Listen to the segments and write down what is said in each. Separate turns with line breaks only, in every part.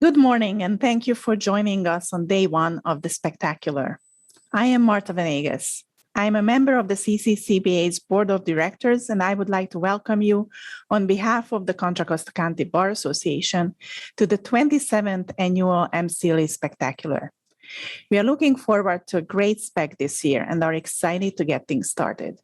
Good morning, and thank you for joining us on day one of the spectacular. I am Marta Vanegas. I am a member of the CCCBA's Board of Directors, and I would like to welcome you on behalf of the Contra Costa County Bar Association to the 27th Annual MCLE Spectacular. We are looking forward to a great spec this year and are excited to get things started.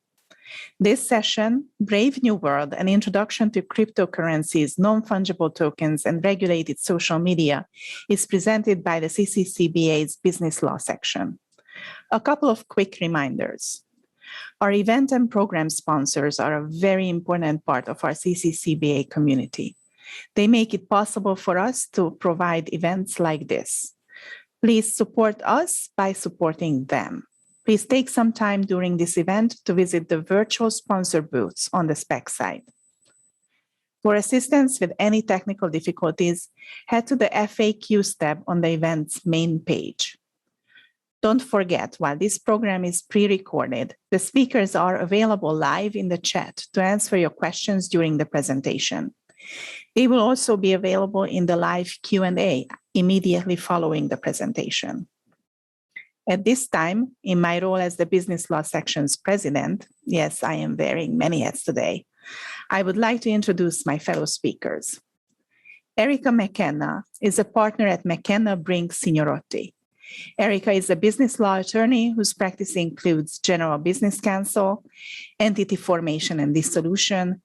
This session, Brave New World, an introduction to cryptocurrencies, non-fungible tokens, and regulated social media, is presented by the CCCBA's Business Law section. A couple of quick reminders. Our event and program sponsors are a very important part of our CCCBA community. They make it possible for us to provide events like this. Please support us by supporting them. Please take some time during this event to visit the virtual sponsor booths on the spec site. For assistance with any technical difficulties, head to the FAQs tab on the event's main page. Don't forget, while this program is pre-recorded, the speakers are available live in the chat to answer your questions during the presentation. They will also be available in the live Q&A immediately following the presentation. At this time, in my role as the Business Law Section's president, yes, I am wearing many hats today, I would like to introduce my fellow speakers. Ericka McKenna is a partner at McKenna Brink Signorotti. Ericka is a business law attorney whose practice includes general business counsel, entity formation and dissolution,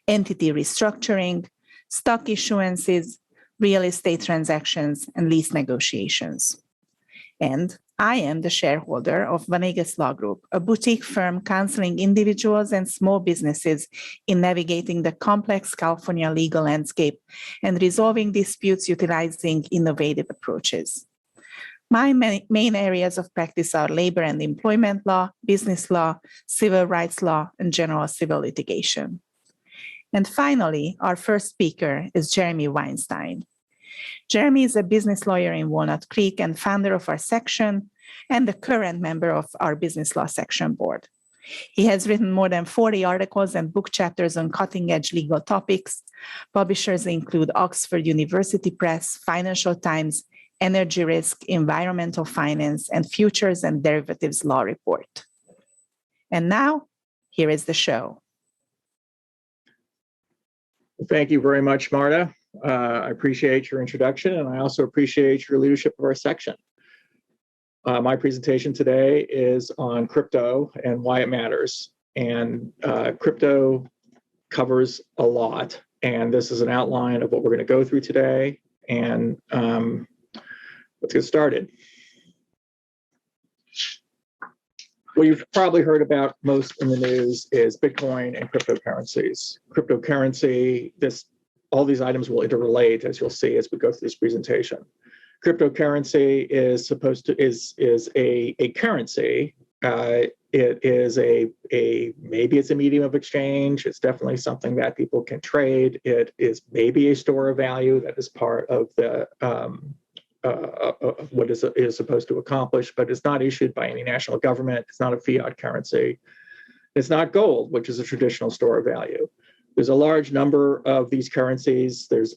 entity restructuring, stock issuances, real estate transactions, and lease negotiations. And I am the shareholder of Vanegas Law Group, a boutique firm counseling individuals and small businesses in navigating the complex California legal landscape and resolving disputes utilizing innovative approaches. My main areas of practice are labor and employment law, business law, civil rights law, and general civil litigation. And finally, our first speaker is Jeremy Weinstein. Jeremy is a business lawyer in Walnut Creek and founder of our section and the current member of our Business Law Section board. He has written more than 40 articles and book chapters on cutting-edge legal topics. Publishers include Oxford University Press, Financial Times, Energy Risk, Environmental Finance, and Futures and Derivatives Law Report. And now, here is the show.
Thank you very much, Marta. I appreciate your introduction, and I also appreciate your leadership of our section. My presentation today is on crypto and why it matters. And crypto covers a lot, and this is an outline of what we're going to go through today. And let's get started. What you've probably heard about most in the news is Bitcoin and cryptocurrencies. Cryptocurrency, all these items will interrelate, as you'll see as we go through this presentation. Cryptocurrency is a currency. It is maybe it's a medium of exchange. It's definitely something that people can trade. It is maybe a store of value that is part of the what is supposed to accomplish, but it's not issued by any national government. It's not a fiat currency. It's not gold, which is a traditional store of value. There's a large number of these currencies. There's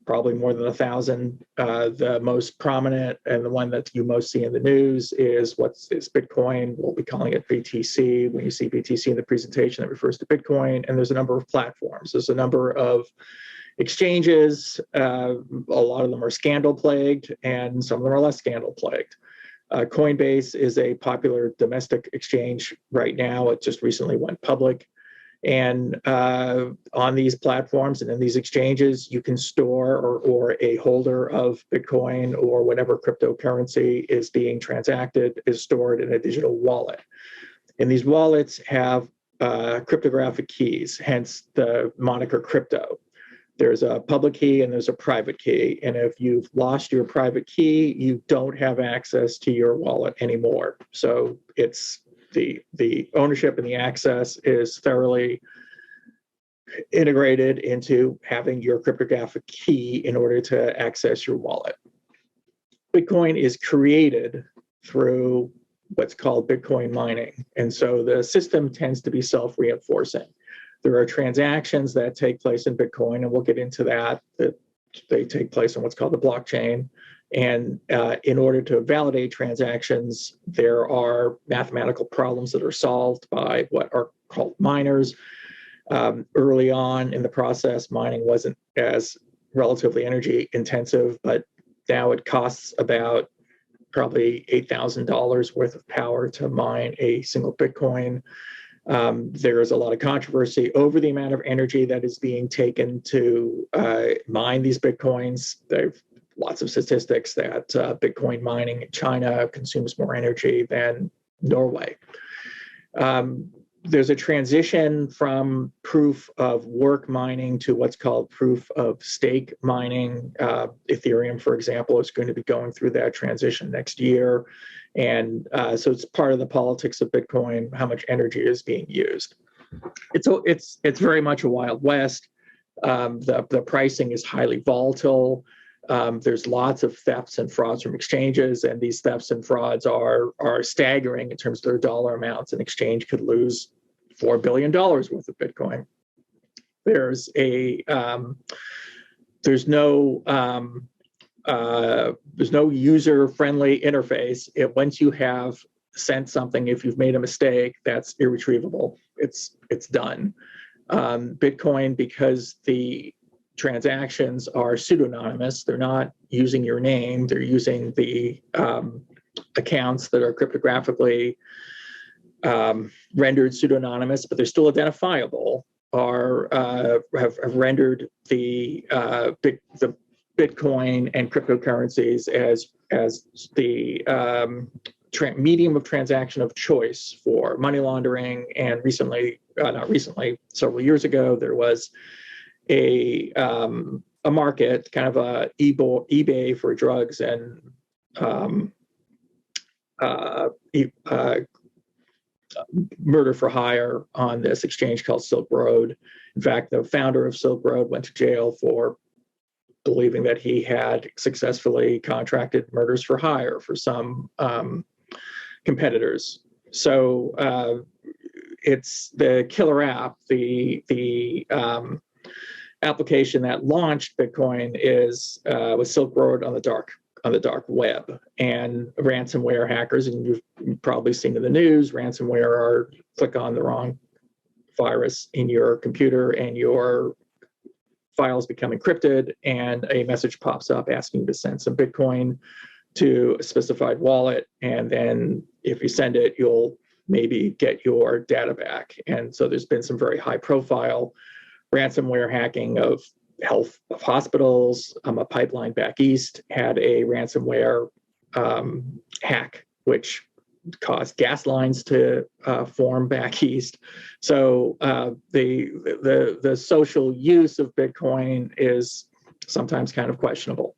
probably more than 1,000. The most prominent and the one that you most see in the news is Bitcoin. We'll be calling it BTC. When you see BTC in the presentation, that refers to Bitcoin. And there's a number of platforms. There's a number of exchanges. A lot of them are scandal-plagued, and some of them are less scandal-plagued. Coinbase is a popular domestic exchange right now. It just recently went public. And on these platforms and in these exchanges, you can store or a holder of Bitcoin or whatever cryptocurrency is being transacted is stored in a digital wallet. And these wallets have cryptographic keys, hence the moniker crypto. There's a public key and there's a private key. And if you've lost your private key, you don't have access to your wallet anymore. So it's the ownership and the access is thoroughly integrated into having your cryptographic key in order to access your wallet. Bitcoin is created through what's called Bitcoin mining. And so the system tends to be self-reinforcing. There are transactions that take place in Bitcoin, and we'll get into that they take place on what's called the blockchain. And in order to validate transactions, there are mathematical problems that are solved by what are called miners. Early on in the process, mining wasn't as relatively energy intensive, but now it costs about probably $8,000 worth of power to mine a single Bitcoin. There's a lot of controversy over the amount of energy that is being taken to mine these Bitcoins. There's lots of statistics that Bitcoin mining in China consumes more energy than Norway. There's a transition from proof of work mining to what's called proof of stake mining. Ethereum, for example, is going to be going through that transition next year. And so it's part of the politics of Bitcoin, how much energy is being used. It's very much a Wild West. The pricing is highly volatile. There's lots of thefts and frauds from exchanges, and these thefts and frauds are staggering in terms of their dollar amounts. An exchange could lose $4 billion worth of Bitcoin. There's no user-friendly interface. Once you have sent something, if you've made a mistake, that's irretrievable. It's done. Bitcoin, because the transactions are pseudonymous, they're not using your name, they're using the accounts that are cryptographically rendered pseudonymous, but they're still identifiable, have rendered the Bitcoin and cryptocurrencies as the medium of transaction of choice for money laundering. And several years ago, there was a market, kind of a eBay for drugs and murder for hire on this exchange called Silk Road. In fact, the founder of Silk Road went to jail for believing that he had successfully contracted murders for hire for some competitors. So it's the killer app. The application that launched Bitcoin was Silk Road on the dark web, and ransomware hackers, and you've probably seen in the news, ransomware click on the wrong virus in your computer and your files become encrypted, and a message pops up asking you to send some Bitcoin to a specified wallet, and then if you send it, you'll maybe get your data back. And so there's been some very high profile ransomware hacking of hospitals. A pipeline back east had a ransomware hack, which caused gas lines to form back east. So the social use of Bitcoin is sometimes kind of questionable.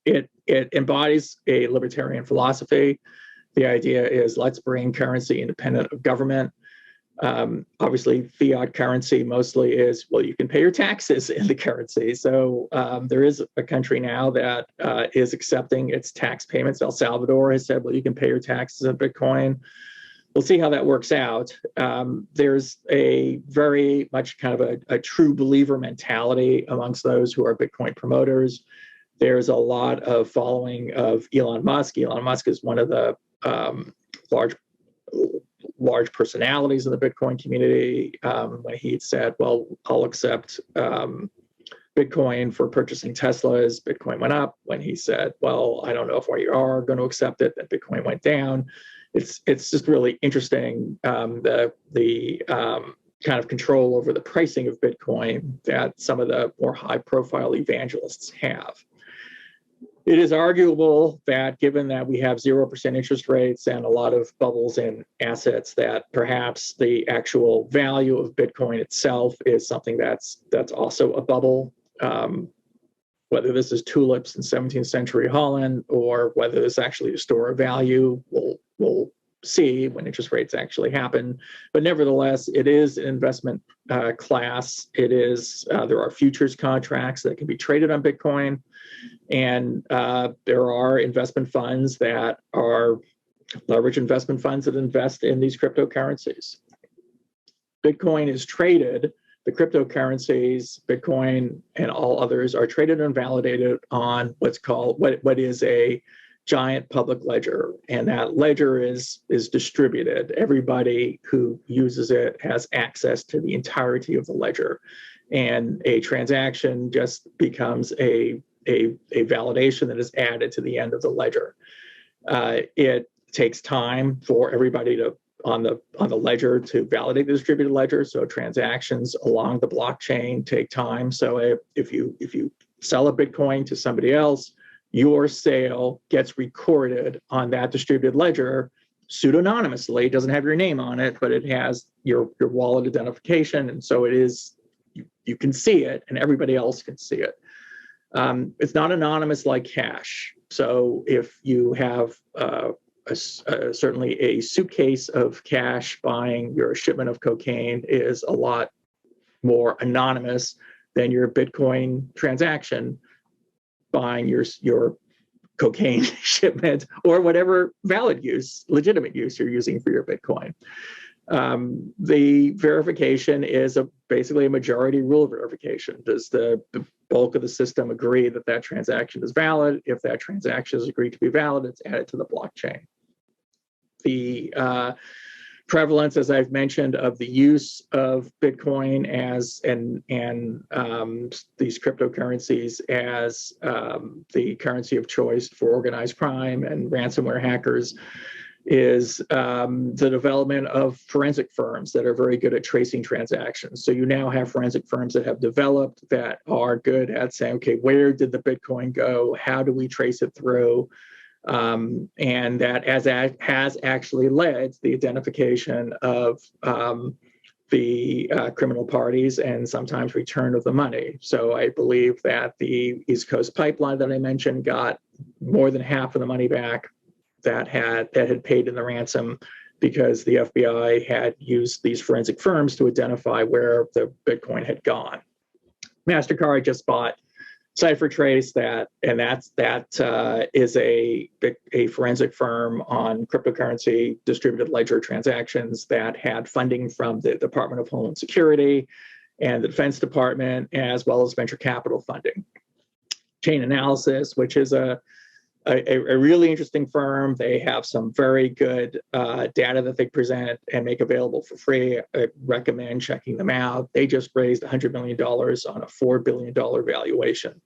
It embodies a libertarian philosophy. The idea is, let's bring currency independent of government. Obviously, fiat currency mostly is, well, you can pay your taxes in the currency. So there is a country now that is accepting its tax payments. El Salvador has said, well, you can pay your taxes in Bitcoin. We'll see how that works out. There's a very much kind of a true believer mentality amongst those who are Bitcoin promoters. There's a lot of following of Elon Musk. Elon Musk is one of the large personalities in the Bitcoin community. When he said, well, I'll accept Bitcoin for purchasing Teslas, Bitcoin went up. When he said, well, I don't know if we are going to accept it, then Bitcoin went down. It's just really interesting, the kind of control over the pricing of Bitcoin that some of the more high profile evangelists have. It is arguable that, given that we have 0% interest rates and a lot of bubbles in assets, that perhaps the actual value of Bitcoin itself is something that's also a bubble. Whether this is tulips in 17th century Holland or whether this actually is a store of value, we'll see when interest rates actually happen. But nevertheless, it is an investment class. It is there are futures contracts that can be traded on Bitcoin. And there are investment funds that are leverage investment funds that invest in these cryptocurrencies. Bitcoin is traded The cryptocurrencies, Bitcoin, and all others are traded and validated on what is a giant public ledger, and that ledger is distributed. Everybody who uses it has access to the entirety of the ledger, and a transaction just becomes a validation that is added to the end of the ledger. It takes time for everybody on the ledger to validate the distributed ledger. So transactions along the blockchain take time. So if you sell a Bitcoin to somebody else, your sale gets recorded on that distributed ledger pseudonymously. It doesn't have your name on it, but it has your wallet identification, and so it is, you can see it, and everybody else can see it. It's not anonymous like cash. So if you have certainly a suitcase of cash buying your shipment of cocaine is a lot more anonymous than your Bitcoin transaction buying your cocaine shipment or whatever valid use, legitimate use you're using for your Bitcoin. The verification is basically a majority rule verification. Does the bulk of the system agree that that transaction is valid? If that transaction is agreed to be valid, it's added to the blockchain. The prevalence, as I've mentioned, of the use of Bitcoin and these cryptocurrencies as the currency of choice for organized crime and ransomware hackers is the development of forensic firms that are very good at tracing transactions. So you now have forensic firms that have developed that are good at saying, okay, where did the Bitcoin go? How do we trace it through? And that has actually led to the identification of the criminal parties and sometimes return of the money. So I believe that the East Coast pipeline that I mentioned got more than half of the money back that had paid in the ransom because the FBI had used these forensic firms to identify where the Bitcoin had gone. MasterCard just bought CipherTrace, that is a forensic firm on cryptocurrency distributed ledger transactions that had funding from the Department of Homeland Security and the Defense Department, as well as venture capital funding. Chain Analysis, which is a really interesting firm. They have some very good data that they present and make available for free. I recommend checking them out. They just raised $100 million on a $4 billion valuation.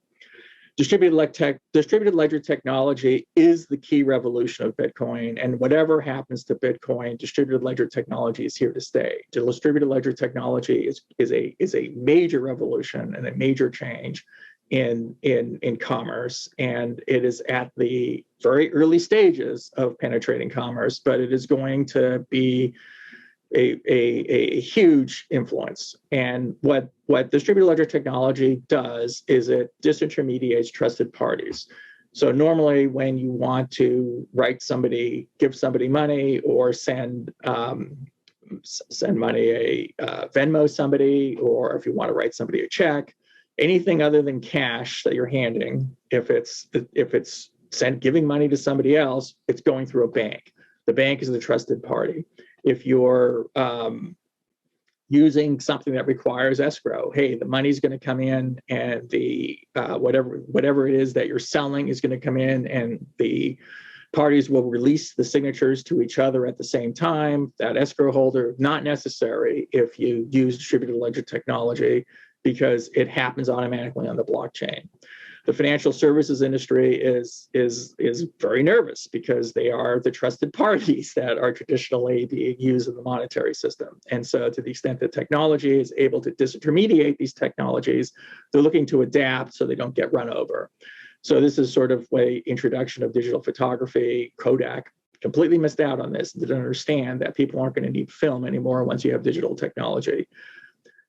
Distributed ledger technology is the key revolution of Bitcoin, and whatever happens to Bitcoin, distributed ledger technology is here to stay. Distributed ledger technology is a major revolution and a major change in commerce, and it is at the very early stages of penetrating commerce, but it is going to be a huge influence. And what distributed ledger technology does is it disintermediates trusted parties. So normally when you want to give somebody money or send money, Venmo somebody, or if you want to write somebody a check, anything other than cash that you're handing, if it's giving money to somebody else, it's going through a bank. The bank is the trusted party. If you're using something that requires escrow, hey, the money's going to come in, and the whatever it is that you're selling is going to come in, and the parties will release the signatures to each other at the same time. That escrow holder, not necessary if you use distributed ledger technology, because it happens automatically on the blockchain. The financial services industry is very nervous because they are the trusted parties that are traditionally being used in the monetary system. And so to the extent that technology is able to disintermediate these technologies, they're looking to adapt so they don't get run over. So this is sort of an introduction of digital photography. Kodak completely missed out on this, didn't understand that people aren't going to need film anymore once you have digital technology.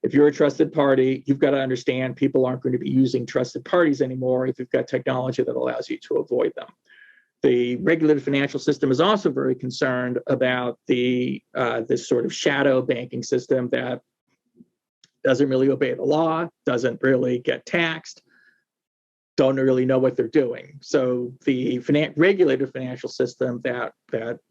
If you're a trusted party, you've got to understand people aren't going to be using trusted parties anymore if you've got technology that allows you to avoid them. The regulated financial system is also very concerned about this sort of shadow banking system that doesn't really obey the law, doesn't really get taxed, don't really know what they're doing. So the regulated financial system that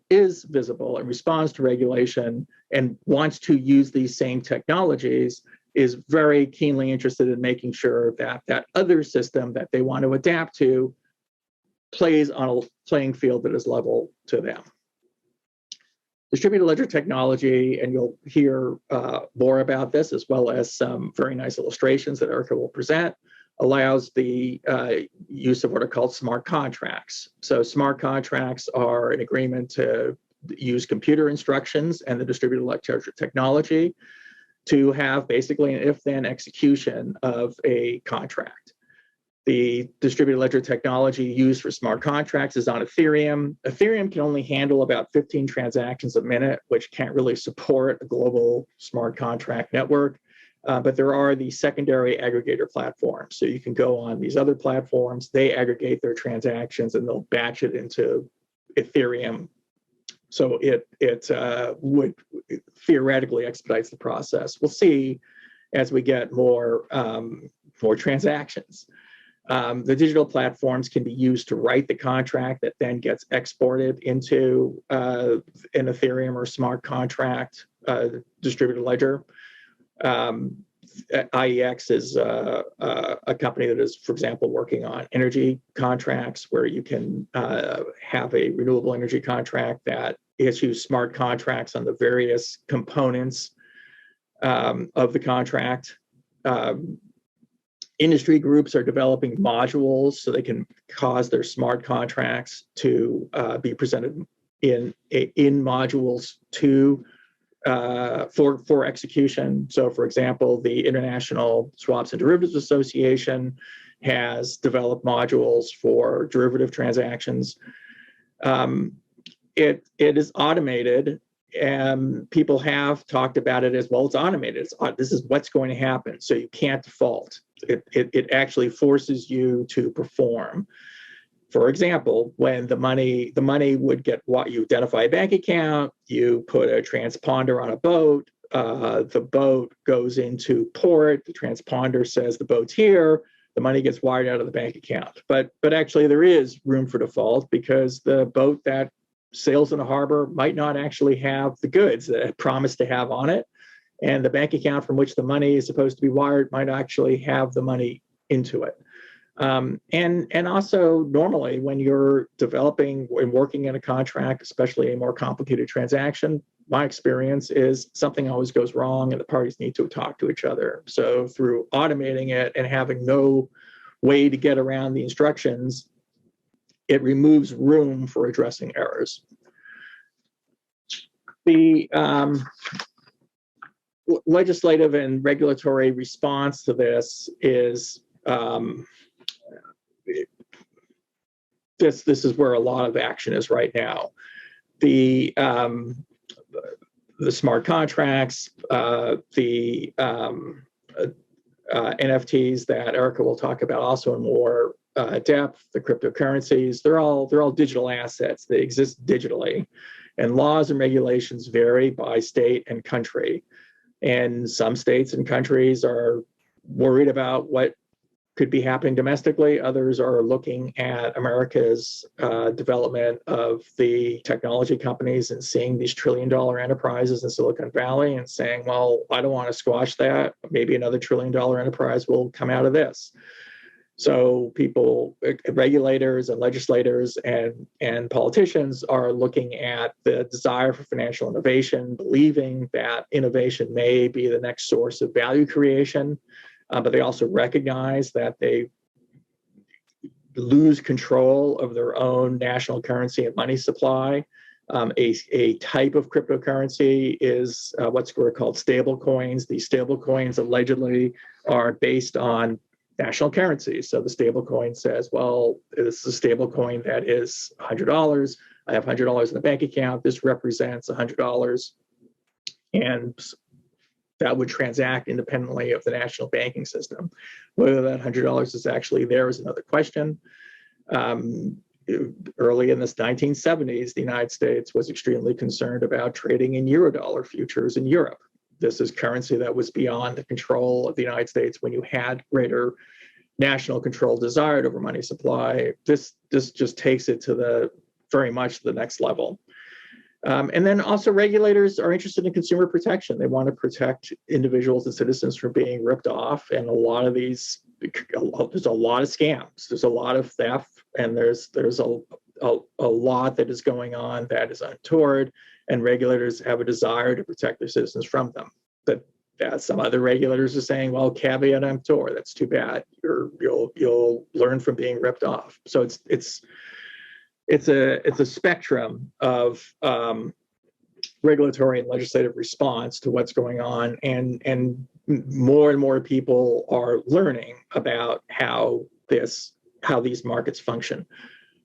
is visible and responds to regulation and wants to use these same technologies is very keenly interested in making sure that that other system that they want to adapt to plays on a playing field that is level to them. Distributed ledger technology, and you'll hear more about this, as well as some very nice illustrations that Ericka will present, allows the use of what are called smart contracts. So smart contracts are an agreement to use computer instructions and the distributed ledger technology to have basically an if-then execution of a contract. The distributed ledger technology used for smart contracts is on Ethereum. Ethereum can only handle about 15 transactions a minute, which can't really support a global smart contract network. But there are the secondary aggregator platforms. So you can go on these other platforms, they aggregate their transactions, and they'll batch it into Ethereum. So it would theoretically expedites the process. We'll see as we get more transactions. The digital platforms can be used to write the contract that then gets exported into an Ethereum or smart contract distributed ledger. IEX is a company that is, for example, working on energy contracts where you can have a renewable energy contract that issues smart contracts on the various components of the contract. Industry groups are developing modules so they can cause their smart contracts to be presented in modules for execution. So, for example, the International Swaps and Derivatives Association has developed modules for derivative transactions. It is automated, and people have talked about it as well. It's automated. This is what's going to happen. So you can't default. It actually forces you to perform. For example, when the money would get what you identify a bank account, you put a transponder on a boat, the boat goes into port, the transponder says the boat's here, the money gets wired out of the bank account. But actually there is room for default because the boat that sails in the harbor might not actually have the goods that it promised to have on it. And the bank account from which the money is supposed to be wired might actually have the money into it. And also normally when you're developing and working in a contract, especially a more complicated transaction, my experience is something always goes wrong and the parties need to talk to each other. So through automating it and having no way to get around the instructions, it removes room for addressing errors. The legislative and regulatory response response to this is this is where a lot of action is right now. The smart contracts, the NFTs that Ericka will talk about also in more depth, the cryptocurrencies, they're all digital assets. They exist digitally, and laws and regulations vary by state and country. And some states and countries are worried about what could be happening domestically. Others are looking at America's development of the technology companies and seeing these trillion-dollar enterprises in Silicon Valley and saying, well, I don't want to squash that. Maybe another trillion-dollar enterprise will come out of this. So people, regulators and legislators and politicians are looking at the desire for financial innovation, believing that innovation may be the next source of value creation. But they also recognize that they lose control of their own national currency and money supply. A type of cryptocurrency is what's called stable coins. These stable coins allegedly are based on national currencies. So the stable coin says, well, this is a stable coin that is $100. I have $100 in the bank account. This represents $100. And that would transact independently of the national banking system. Whether that $100 is actually there is another question. Early in the 1970s, the United States was extremely concerned about trading in Eurodollar futures in Europe. This is currency that was beyond the control of the United States when you had greater national control desired over money supply. This just takes it to very much the next level. And then also regulators are interested in consumer protection. They want to protect individuals and citizens from being ripped off. And a lot of these, there's a lot of scams. There's a lot of theft, and there's a lot that is going on that is untoward, and regulators have a desire to protect their citizens from them. But some other regulators are saying, well, caveat emptor, that's too bad. You'll learn from being ripped off. So it's a spectrum of regulatory and legislative response to what's going on, and more people are learning about how these markets function.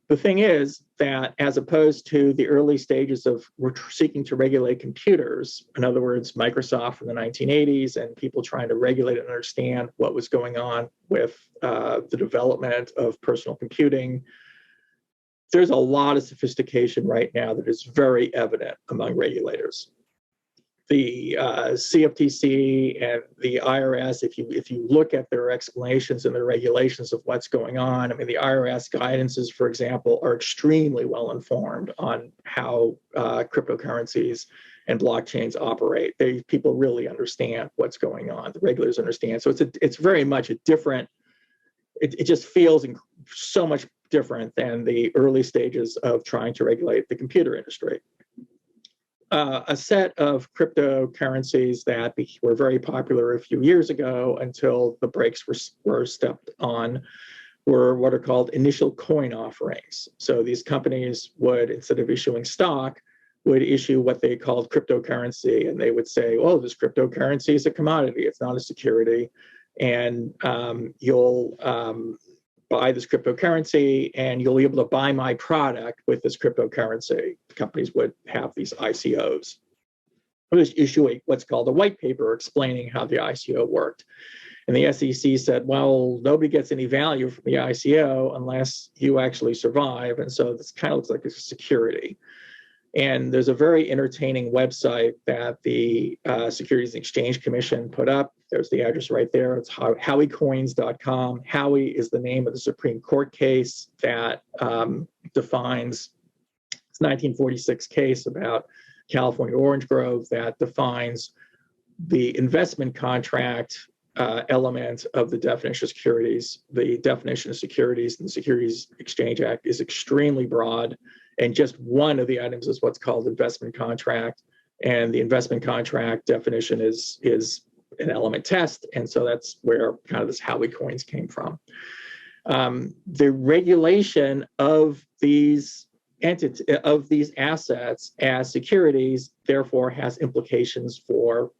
The thing is that, as opposed to the early stages of seeking to regulate computers, in other words, Microsoft in the 1980s and people trying to regulate and understand what was going on with the development of personal computing, there's a lot of sophistication right now that is very evident among regulators. The CFTC and the IRS, if you look at their explanations and their regulations of what's going on, I mean, the IRS guidances, for example, are extremely well informed on how cryptocurrencies and blockchains operate. People really understand what's going on. The regulators understand. So it's very much a different. It just feels so much different than the early stages of trying to regulate the computer industry. A set of cryptocurrencies that were very popular a few years ago until the brakes were stepped on were what are called initial coin offerings. So these companies would, instead of issuing stock, would issue what they called cryptocurrency, and they would say, oh, this cryptocurrency is a commodity, it's not a security, and you'll buy this cryptocurrency and you'll be able to buy my product with this cryptocurrency. Companies would have these ICOs. They would issue what's called a white paper explaining how the ICO worked. And the SEC said, well, nobody gets any value from the ICO unless you actually survive. And so this kind of looks like it's a security. And there's a very entertaining website that the Securities and Exchange Commission put up. There's the address right there. It's howiecoins.com. Howie is the name of the Supreme Court case that defines, it's 1946 case about California orange grove that defines the investment contract element of the definition of securities. The definition of securities in the Securities Exchange Act is extremely broad. And just one of the items is what's called investment contract. And the investment contract definition is an element test. And so that's where kind of this Howie coins came from. The regulation of these assets as securities, therefore, has implications for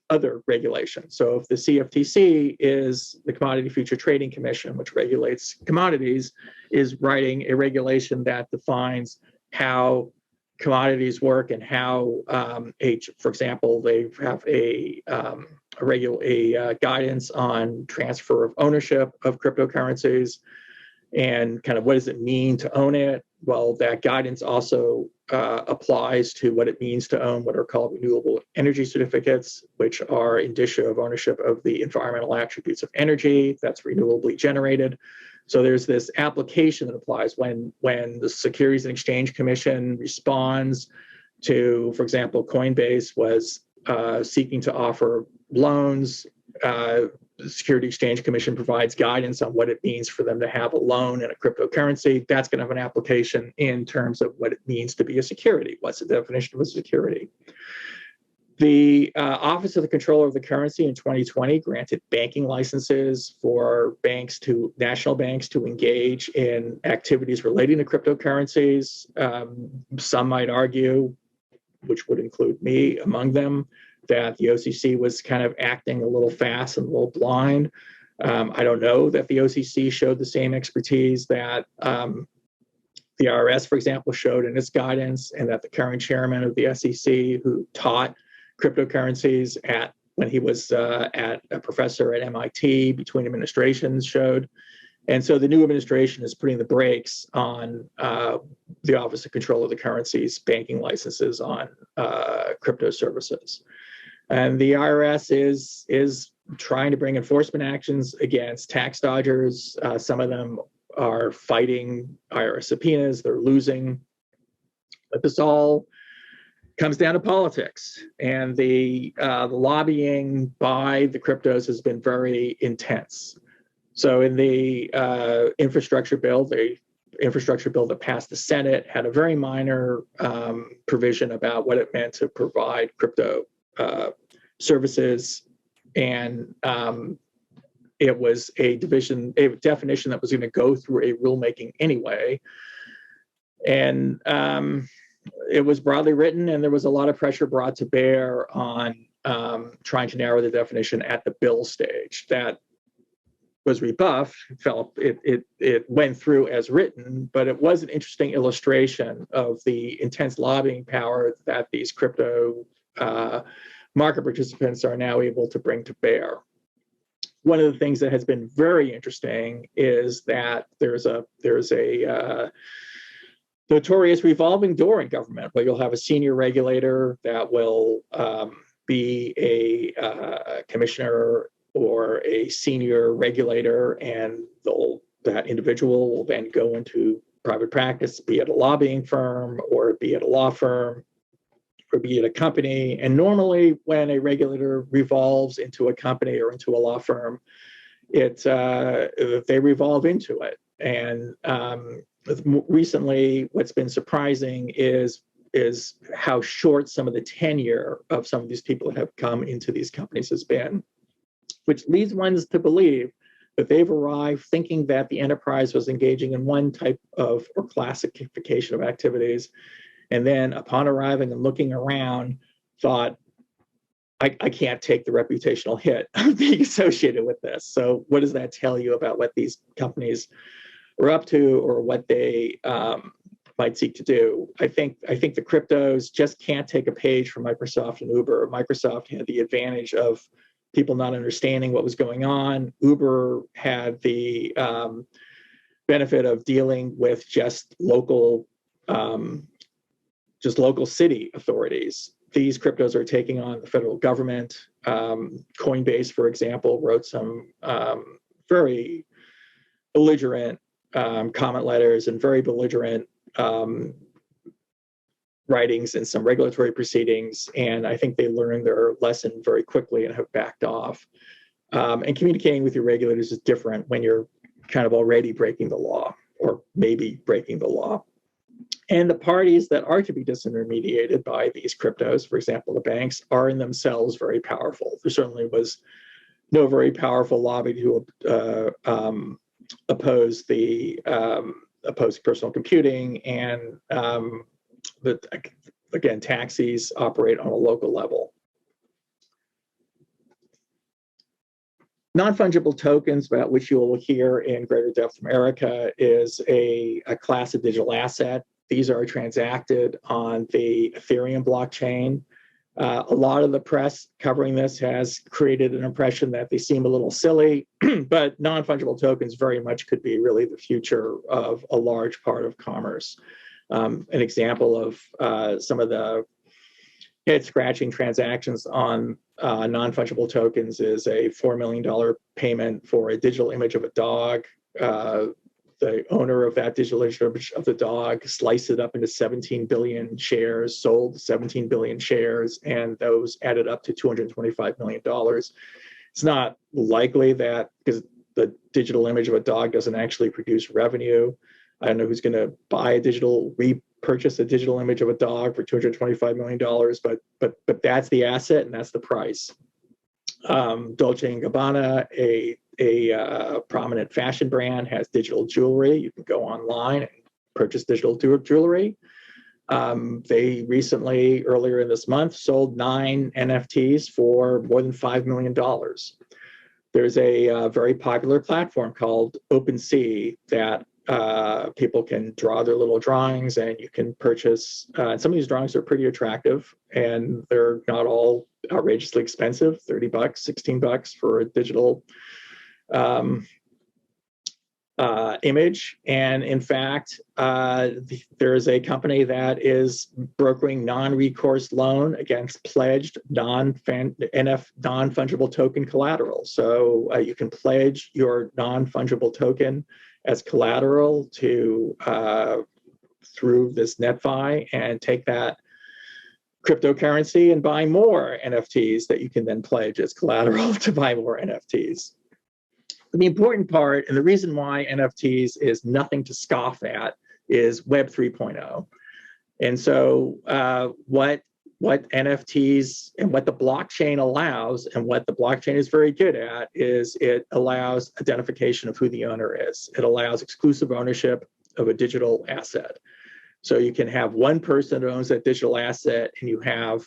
other regulation. So if the CFTC is the Commodity Future Trading Commission, which regulates commodities, is writing a regulation that defines how commodities work and how, for example, they have a guidance on transfer of ownership of cryptocurrencies and kind of what does it mean to own it. Well, that guidance also applies to what it means to own what are called renewable energy certificates, which are indicia of ownership of the environmental attributes of energy that's renewably generated. So there's this application that applies when the Securities and Exchange Commission responds to, for example, Coinbase was seeking to offer loans. The Securities Exchange Commission provides guidance on what it means for them to have a loan in a cryptocurrency. That's going to have an application in terms of what it means to be a security. What's the definition of a security? The Office of the Controller of the Currency in 2020 granted banking licenses for national banks to engage in activities relating to cryptocurrencies. Some might argue, which would include me among them, that the OCC was kind of acting a little fast and a little blind. I don't know that the OCC showed the same expertise that the IRS, for example, showed in its guidance, and that the current chairman of the SEC, who taught cryptocurrencies when he was a professor at MIT between administrations, showed. And so the new administration is putting the brakes on the Office of Control of the Currencies banking licenses on crypto services. And the IRS is trying to bring enforcement actions against tax dodgers. Some of them are fighting IRS subpoenas. They're losing. But this all comes down to politics, and the lobbying by the cryptos has been very intense. So in the infrastructure bill that passed the Senate had a very minor provision about what it meant to provide crypto services, and it was a definition that was going to go through a rulemaking anyway. And it was broadly written, and there was a lot of pressure brought to bear on trying to narrow the definition at the bill stage. That was rebuffed. It went through as written, but it was an interesting illustration of the intense lobbying power that these crypto market participants are now able to bring to bear. One of the things that has been very interesting is that there's a notorious revolving door in government, where you'll have a senior regulator that will be a commissioner or a senior regulator, and that individual will then go into private practice, be it a lobbying firm or be it a law firm or be it a company. And normally when a regulator revolves into a company or into a law firm, they revolve into it. And recently, what's been surprising is how short some of the tenure of some of these people that have come into these companies has been, which leads one to believe that they've arrived thinking that the enterprise was engaging in one type of or classification of activities, and then upon arriving and looking around, thought, I can't take the reputational hit of being associated with this. So what does that tell you about what these companies are up to, or what they might seek to do? I think the cryptos just can't take a page from Microsoft and Uber. Microsoft had the advantage of people not understanding what was going on. Uber had the benefit of dealing with just local city authorities. These cryptos are taking on the federal government. Coinbase, for example, wrote some very belligerent comment letters and very belligerent writings in some regulatory proceedings, and I think they learned their lesson very quickly and have backed off. And communicating with your regulators is different when you're kind of already breaking the law, or maybe breaking the law. And the parties that are to be disintermediated by these cryptos, for example, the banks, are in themselves very powerful. There certainly was no very powerful lobby to oppose personal computing, and but again, taxis operate on a local level. Non-fungible tokens, about which you will hear in greater depth from Ericka, is a class of digital asset. These are transacted on the Ethereum blockchain. A lot of the press covering this has created an impression that they seem a little silly, but non-fungible tokens very much could be really the future of a large part of commerce. An example of some of the head-scratching transactions on non-fungible tokens is a $4 million payment for a digital image of a dog. The owner of that digital image of the dog sliced it up into 17 billion shares, sold 17 billion shares, and those added up to $225 million. It's not likely that, because the digital image of a dog doesn't actually produce revenue. I don't know who's going to repurchase a digital image of a dog for $225 million, but that's the asset and that's the price. Dolce & Gabbana, a prominent fashion brand, has digital jewelry. You can go online and purchase digital jewelry. They recently, earlier in this month, sold 9 NFTs for more than $5 million. There's a very popular platform called OpenSea that people can draw their little drawings, and you can purchase. And some of these drawings are pretty attractive, and they're not all outrageously expensive. $30, $16 for a digital image. And in fact, there is a company that is brokering non-recourse loan against pledged non-fungible token collateral. So you can pledge your non-fungible token as collateral to through this NetFi and take that cryptocurrency and buying more NFTs that you can then pledge as collateral to buy more NFTs. The important part, and the reason why NFTs is nothing to scoff at, is Web 3.0. And so what NFTs and what the blockchain allows, and what the blockchain is very good at, is it allows identification of who the owner is. It allows exclusive ownership of a digital asset. So you can have one person who owns that digital asset, and you have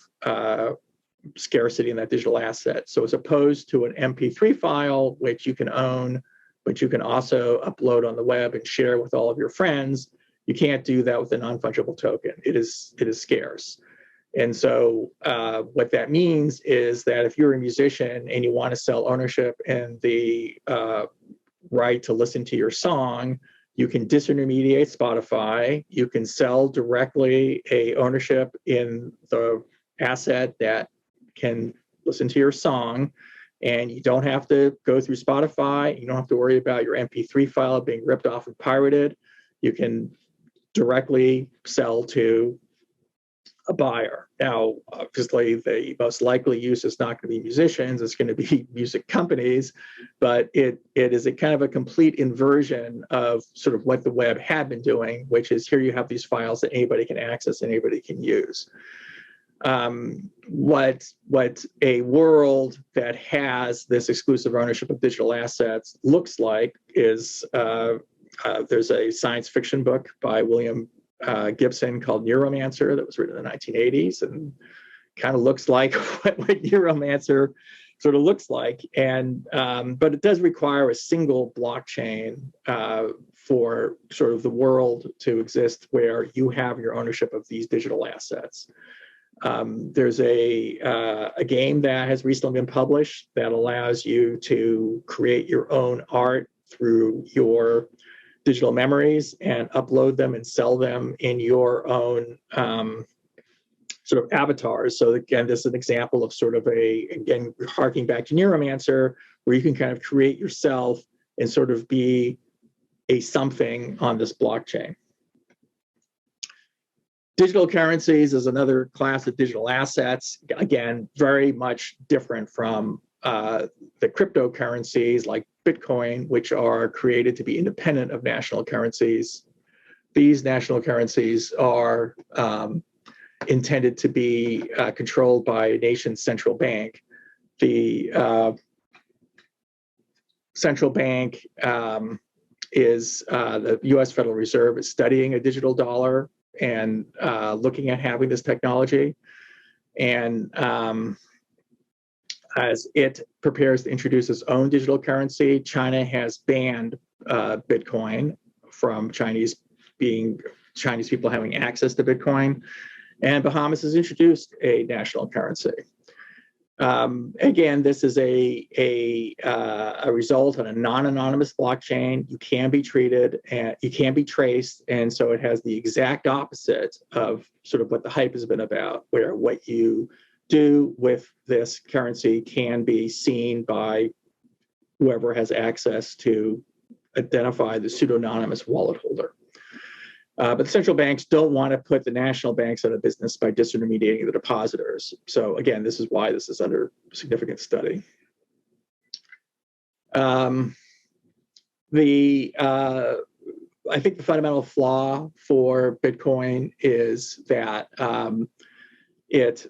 scarcity in that digital asset. So as opposed to an MP3 file, which you can own, but you can also upload on the web and share with all of your friends, you can't do that with a non-fungible token. It is scarce. And so what that means is that if you're a musician and you want to sell ownership and the right to listen to your song, you can disintermediate Spotify. You can sell directly a ownership in the asset that can listen to your song, and you don't have to go through Spotify. You don't have to worry about your MP3 file being ripped off and pirated. You can directly sell to a buyer. Now, obviously, the most likely use is not going to be musicians, it's going to be music companies, but it is a kind of a complete inversion of sort of what the web had been doing, which is here you have these files that anybody can access, anybody can use. What a world that has this exclusive ownership of digital assets looks like is there's a science fiction book by William Gibson called Neuromancer that was written in the 1980s, and kind of looks like what Neuromancer sort of looks like. And but it does require a single blockchain for sort of the world to exist where you have your ownership of these digital assets. There's a game that has recently been published that allows you to create your own art through your digital memories and upload them and sell them in your own sort of avatars. So again, this is an example of sort of again, harking back to Neuromancer, where you can kind of create yourself and sort of be a something on this blockchain. Digital currencies is another class of digital assets. Again, very much different from the cryptocurrencies like Bitcoin, which are created to be independent of national currencies. These national currencies are intended to be controlled by a nation's central bank. The central bank is the US Federal Reserve is studying a digital dollar and looking at having this technology. And as it prepares to introduce its own digital currency, China has banned Bitcoin from Chinese people having access to Bitcoin, and Bahamas has introduced a national currency. Again, this is a result on a non-anonymous blockchain. You can be treated and you can be traced, and so it has the exact opposite of sort of what the hype has been about, where what you do with this currency can be seen by whoever has access to identify the pseudonymous wallet holder. But the central banks don't want to put the national banks out of business by disintermediating the depositors. So again, this is why this is under significant study. I think the fundamental flaw for Bitcoin is that it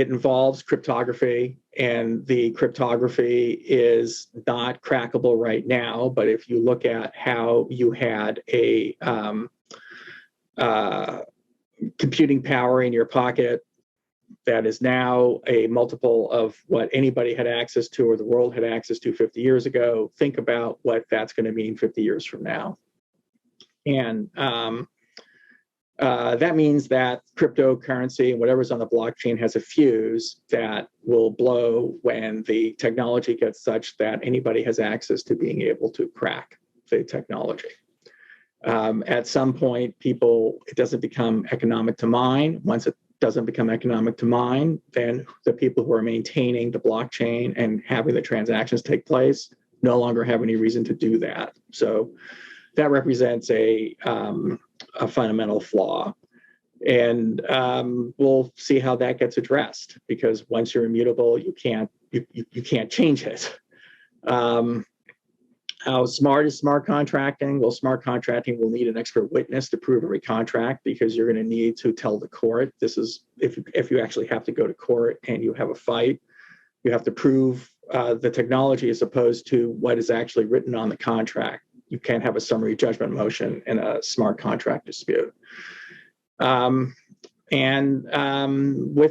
involves cryptography, and the cryptography is not crackable right now. But if you look at how you had a computing power in your pocket that is now a multiple of what anybody had access to or the world had access to 50 years ago, think about what that's going to mean 50 years from now. And that means that cryptocurrency and whatever's on the blockchain has a fuse that will blow when the technology gets such that anybody has access to being able to crack the technology. At some point, it doesn't become economic to mine. Once it doesn't become economic to mine, then the people who are maintaining the blockchain and having the transactions take place no longer have any reason to do that. So that represents a fundamental flaw. And we'll see how that gets addressed, because once you're immutable, you can't change it. How smart is smart contracting? Well, smart contracting will need an expert witness to prove every contract, because you're going to need to tell the court. This is if you actually have to go to court and you have a fight, you have to prove the technology as opposed to what is actually written on the contract. You can't have a summary judgment motion in a smart contract dispute. With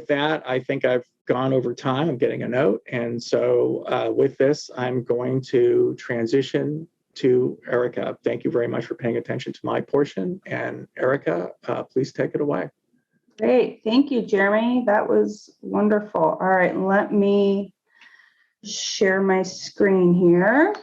that, I think I've gone over time. I'm getting a note. And so with this, I'm going to transition to Ericka. Thank you very much for paying attention to my portion. And Ericka, please take it away.
Great. Thank you, Jeremy. That was wonderful. All right, let me share my screen here.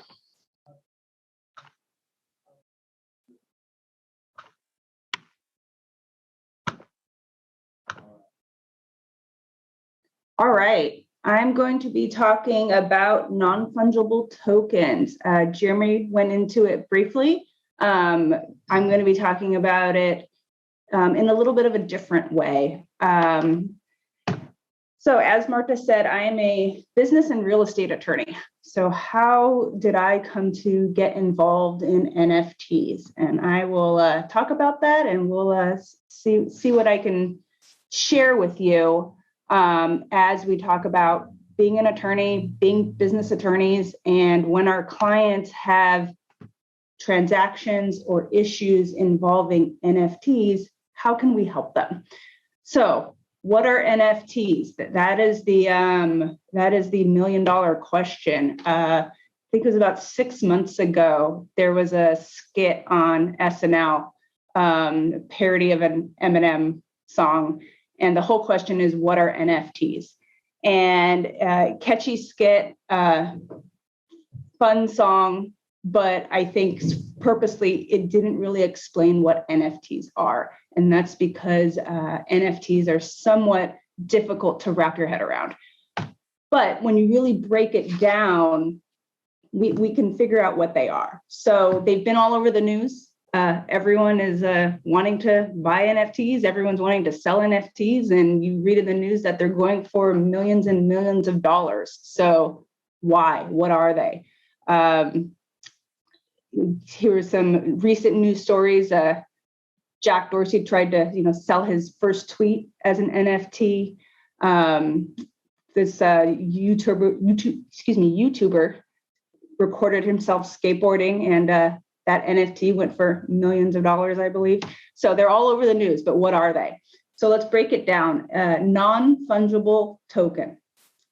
All right, I'm going to be talking about non-fungible tokens. Jeremy went into it briefly. I'm going to be talking about it in a little bit of a different way. So as Marta said, I am a business and real estate attorney. So how did I come to get involved in NFTs? And I will talk about that, and we'll see what I can share with you as we talk about being an attorney, being business attorneys, and when our clients have transactions or issues involving NFTs, how can we help them? So what are NFTs? That is the $1 million question. I think it was about 6 months ago, there was a skit on SNL, parody of an Eminem song. And the whole question is, what are NFTs? And catchy skit, fun song, but I think purposely it didn't really explain what NFTs are. And that's because NFTs are somewhat difficult to wrap your head around. But when you really break it down, we can figure out what they are. So they've been all over the news. Everyone is wanting to buy NFTs. Everyone's wanting to sell NFTs. And you read in the news that they're going for millions and millions of dollars. So why? What are they? Here are some recent news stories. Jack Dorsey tried to, sell his first tweet as an NFT. This YouTuber recorded himself skateboarding, and that NFT went for millions of dollars, I believe. So they're all over the news, but what are they? So let's break it down. Non-fungible token.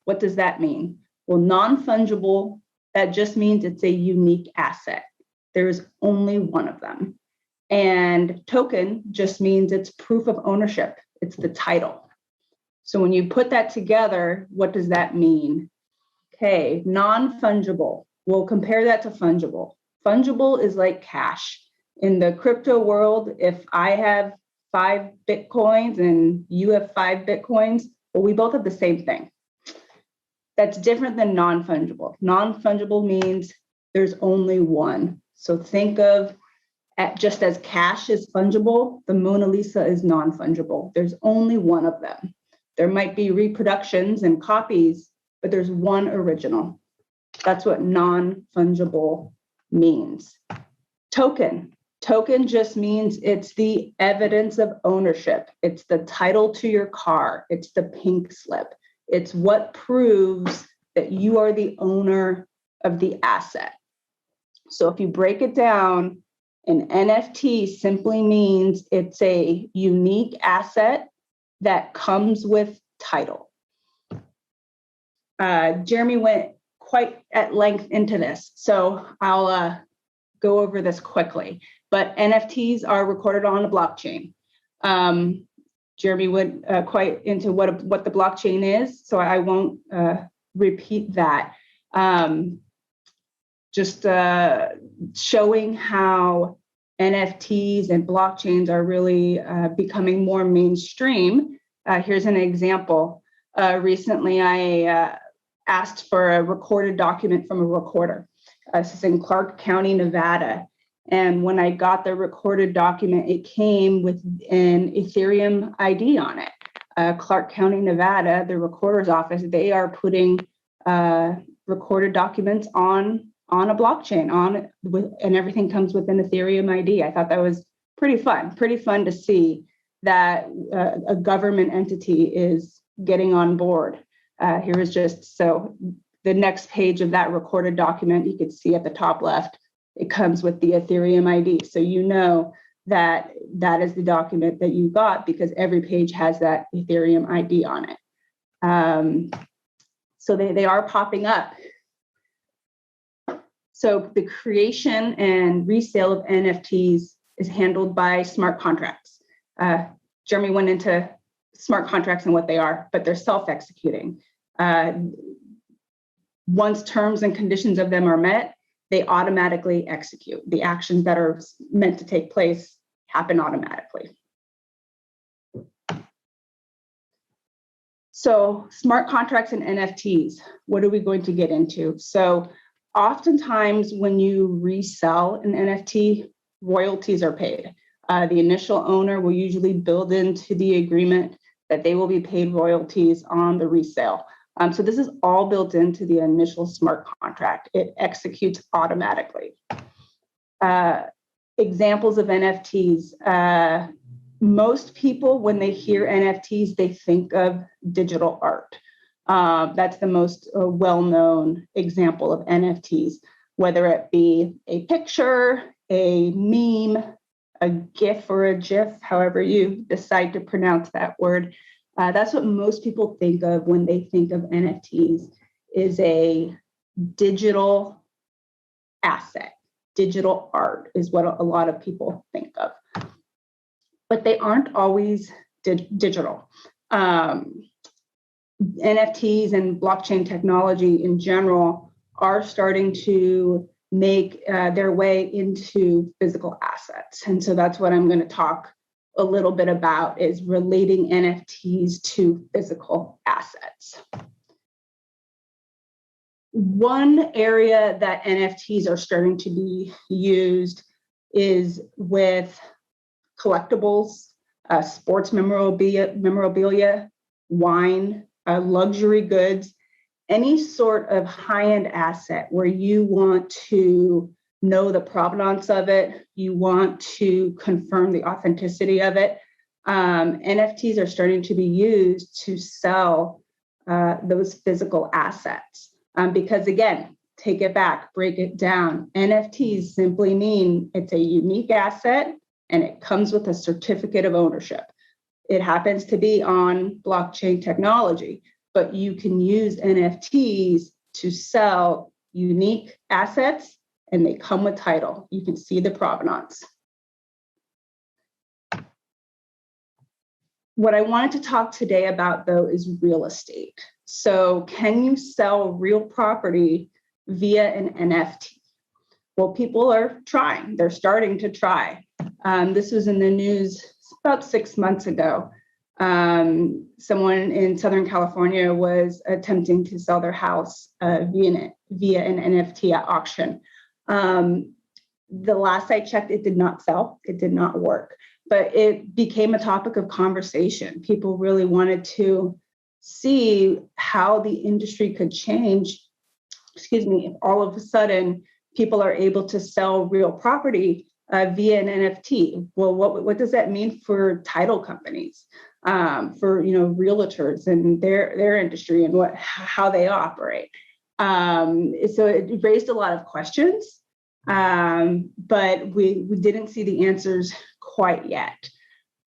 What does that mean? Well, non-fungible, that just means it's a unique asset. There is only one of them. And token just means it's proof of ownership. It's the title. So when you put that together, what does that mean? Okay, non-fungible. We'll compare that to fungible. Fungible is like cash. In the crypto world, if I have 5 Bitcoins and you have 5 Bitcoins, well, we both have the same thing. That's different than non-fungible. Non-fungible means there's only one. So think of just as cash is fungible, the Mona Lisa is non-fungible. There's only one of them. There might be reproductions and copies, but there's one original. That's what non-fungible means. Token. Token just means it's the evidence of ownership. It's the title to your car. It's the pink slip. It's what proves that you are the owner of the asset. So if you break it down, an NFT simply means it's a unique asset that comes with title. Jeremy went quite at length into this, so I'll go over this quickly. But NFTs are recorded on a blockchain. Jeremy went quite into what the blockchain is, so I won't repeat that. Just showing how NFTs and blockchains are really becoming more mainstream. Here's an example. Recently, I asked for a recorded document from a recorder. This is in Clark County, Nevada. And when I got the recorded document, it came with an Ethereum ID on it. Clark County, Nevada, the recorder's office, they are putting recorded documents on a blockchain and everything comes with an Ethereum ID. I thought that was pretty fun to see that a government entity is getting on board. Here is just so the next page of that recorded document, you could see at the top left, it comes with the Ethereum ID. So you know that is the document that you got because every page has that Ethereum ID on it. So they are popping up. So the creation and resale of NFTs is handled by smart contracts. Jeremy went into smart contracts and what they are, but they're self-executing. Once terms and conditions of them are met, they automatically execute. The actions that are meant to take place happen automatically. So smart contracts and NFTs, what are we going to get into? So oftentimes when you resell an NFT, royalties are paid. The initial owner will usually build into the agreement that they will be paid royalties on the resale. So this is all built into the initial smart contract. It executes automatically. Examples of NFTs. Most people, when they hear NFTs, they think of digital art. That's the most well-known example of NFTs, whether it be a picture, a meme, a GIF or a GIF, however you decide to pronounce that word. That's what most people think of when they think of NFTs, is a digital asset. Digital art is what a lot of people think of. But they aren't always digital. NFTs and blockchain technology in general are starting to make their way into physical assets. And so that's what I'm going to talk a little bit about, is relating NFTs to physical assets. One area that NFTs are starting to be used is with collectibles, sports memorabilia, wine, luxury goods, any sort of high-end asset where you want to know the provenance of it, you want to confirm the authenticity of it. NFTs are starting to be used to sell those physical assets. Because again, take it back, break it down. NFTs simply mean it's a unique asset and it comes with a certificate of ownership. It happens to be on blockchain technology, but you can use NFTs to sell unique assets and they come with title. You can see the provenance. What I wanted to talk today about, though, is real estate. So can you sell real property via an NFT? Well, people are trying. They're starting to try. This was in the news about 6 months ago. Someone in Southern California was attempting to sell their house via an NFT at auction. The last I checked, it did not sell. It did not work. But it became a topic of conversation. People really wanted to see how the industry could change, if all of a sudden people are able to sell real property via an NFT. Well, what does that mean for title companies, for realtors and their industry and how they operate? So it raised a lot of questions, but we didn't see the answers quite yet.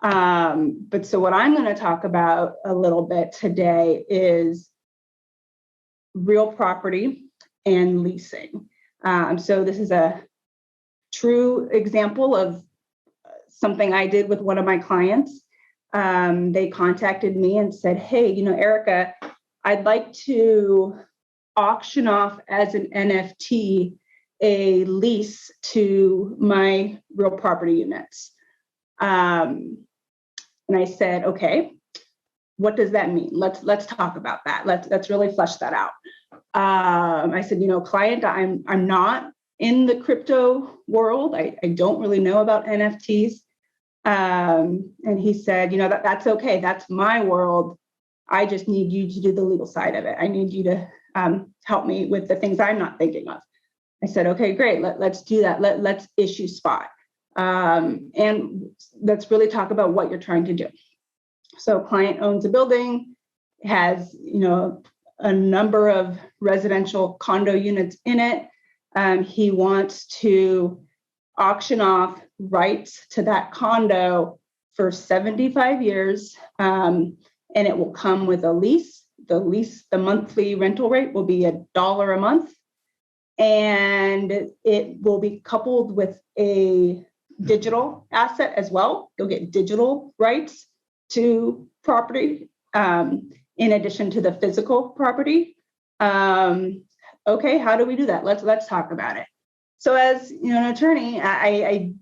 But so what I'm going to talk about a little bit today is real property and leasing. So this is a true example of something I did with one of my clients. They contacted me and said, hey, Ericka, I'd like to auction off as an NFT a lease to my real property units. And I said, okay, what does that mean? Let's talk about that. Let's really flesh that out. I said, client, I'm not in the crypto world. I don't really know about NFTs. And he said, that's okay. That's my world. I just need you to do the legal side of it. I need you to help me with the things I'm not thinking of. I said, okay, great. Let's do that. Let's issue spot. And let's really talk about what you're trying to do. So client owns a building, has, a number of residential condo units in it. He wants to auction off rights to that condo for 75 years. And it will come with a lease. The monthly rental rate will be $1 a month. And it will be coupled with a digital asset as well. You'll get digital rights to property in addition to the physical property. Okay, how do we do that? Let's talk about it. So as an attorney, I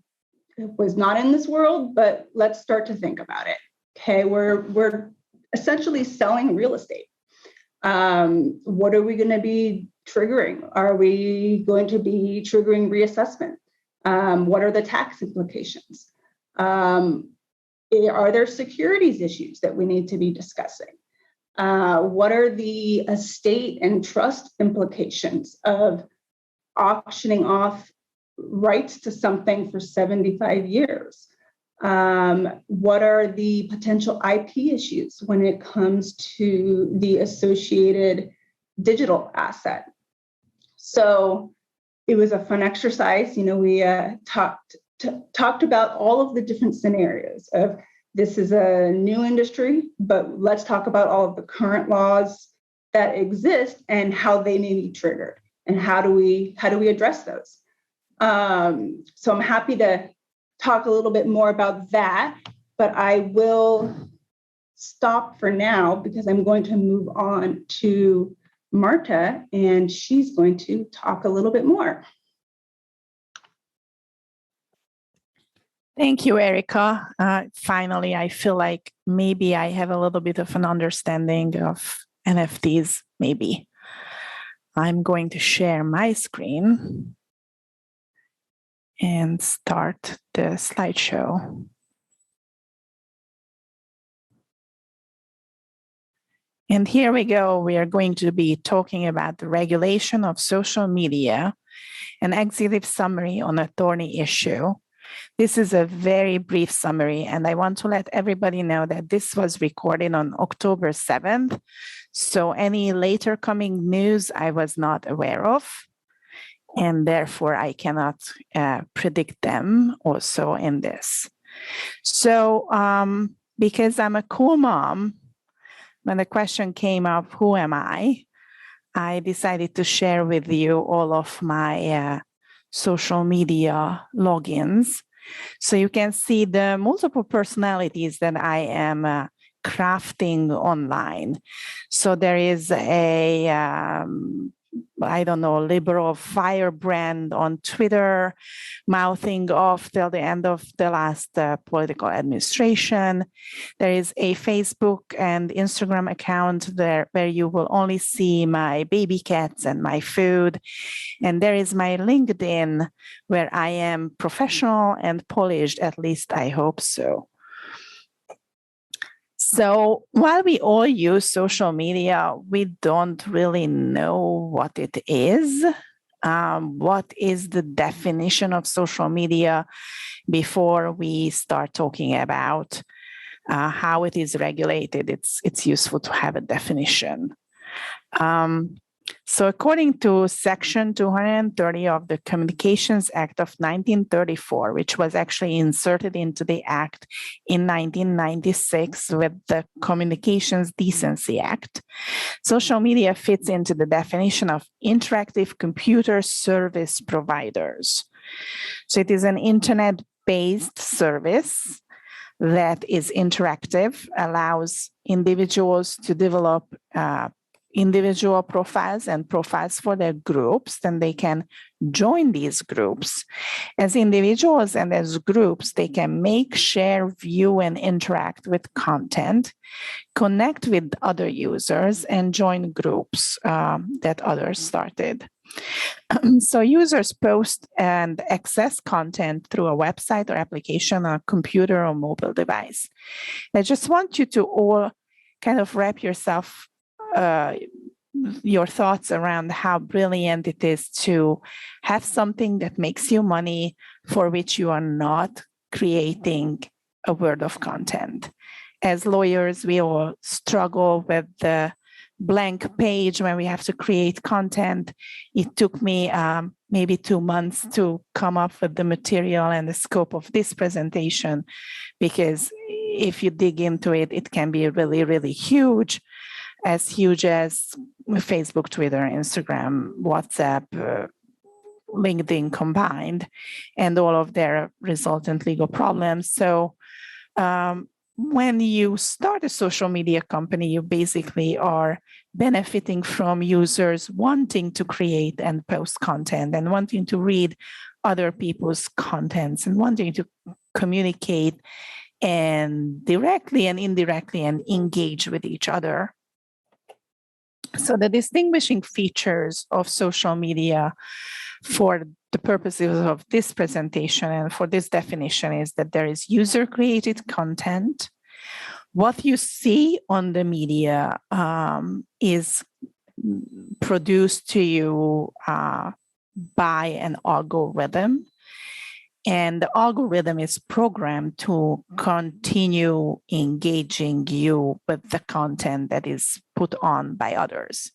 was not in this world, but let's start to think about it. Okay, we're essentially selling real estate. What are we going to be triggering? Are we going to be triggering reassessment? What are the tax implications? Are there securities issues that we need to be discussing? What are the estate and trust implications of auctioning off rights to something for 75 years? What are the potential IP issues when it comes to the associated digital asset? So it was a fun exercise. We talked about all of the different scenarios of this is a new industry, but let's talk about all of the current laws that exist and how they may be triggered and how do we address those. So I'm happy to talk a little bit more about that, but I will stop for now because I'm going to move on to Marta, and she's going to talk a little bit more.
Thank you, Ericka. Finally, I feel like maybe I have a little bit of an understanding of NFTs, maybe. I'm going to share my screen and start the slideshow. And here we go. We are going to be talking about the regulation of social media, an executive summary on a thorny issue. This is a very brief summary, and I want to let everybody know that this was recorded on October 7th. So any later coming news I was not aware of, and therefore I cannot predict them also in this. So because I'm a cool mom, when the question came up, who am I decided to share with you all of my social media logins. So you can see the multiple personalities that I am crafting online. So there is a, liberal firebrand on Twitter, mouthing off till the end of the last political administration. There is a Facebook and Instagram account there where you will only see my baby cats and my food. And there is my LinkedIn where I am professional and polished, at least I hope so. So while we all use social media, we don't really know what it is. What is the definition of social media before we start talking about how it is regulated? It's useful to have a definition. So according to Section 230 of the Communications Act of 1934, which was actually inserted into the Act in 1996 with the Communications Decency Act, social media fits into the definition of interactive computer service providers. So it is an internet-based service that is interactive, allows individuals to develop individual profiles and profiles for their groups, then they can join these groups. As individuals and as groups, they can make, share, view, and interact with content, connect with other users, and join groups that others started. So users post and access content through a website or application on a computer or mobile device. I just want you to all kind of wrap yourself, your thoughts around how brilliant it is to have something that makes you money for which you are not creating a word of content. As lawyers, we all struggle with the blank page when we have to create content. It took me maybe 2 months to come up with the material and the scope of this presentation, because if you dig into it, it can be really, really huge as Facebook, Twitter, Instagram, WhatsApp, LinkedIn combined, and all of their resultant legal problems. So when you start a social media company, you basically are benefiting from users wanting to create and post content and wanting to read other people's contents and wanting to communicate and directly and indirectly and engage with each other. So the distinguishing features of social media for the purposes of this presentation and for this definition is that there is user-created content. What you see on the media is produced to you by an algorithm. And the algorithm is programmed to continue engaging you with the content that is put on by others.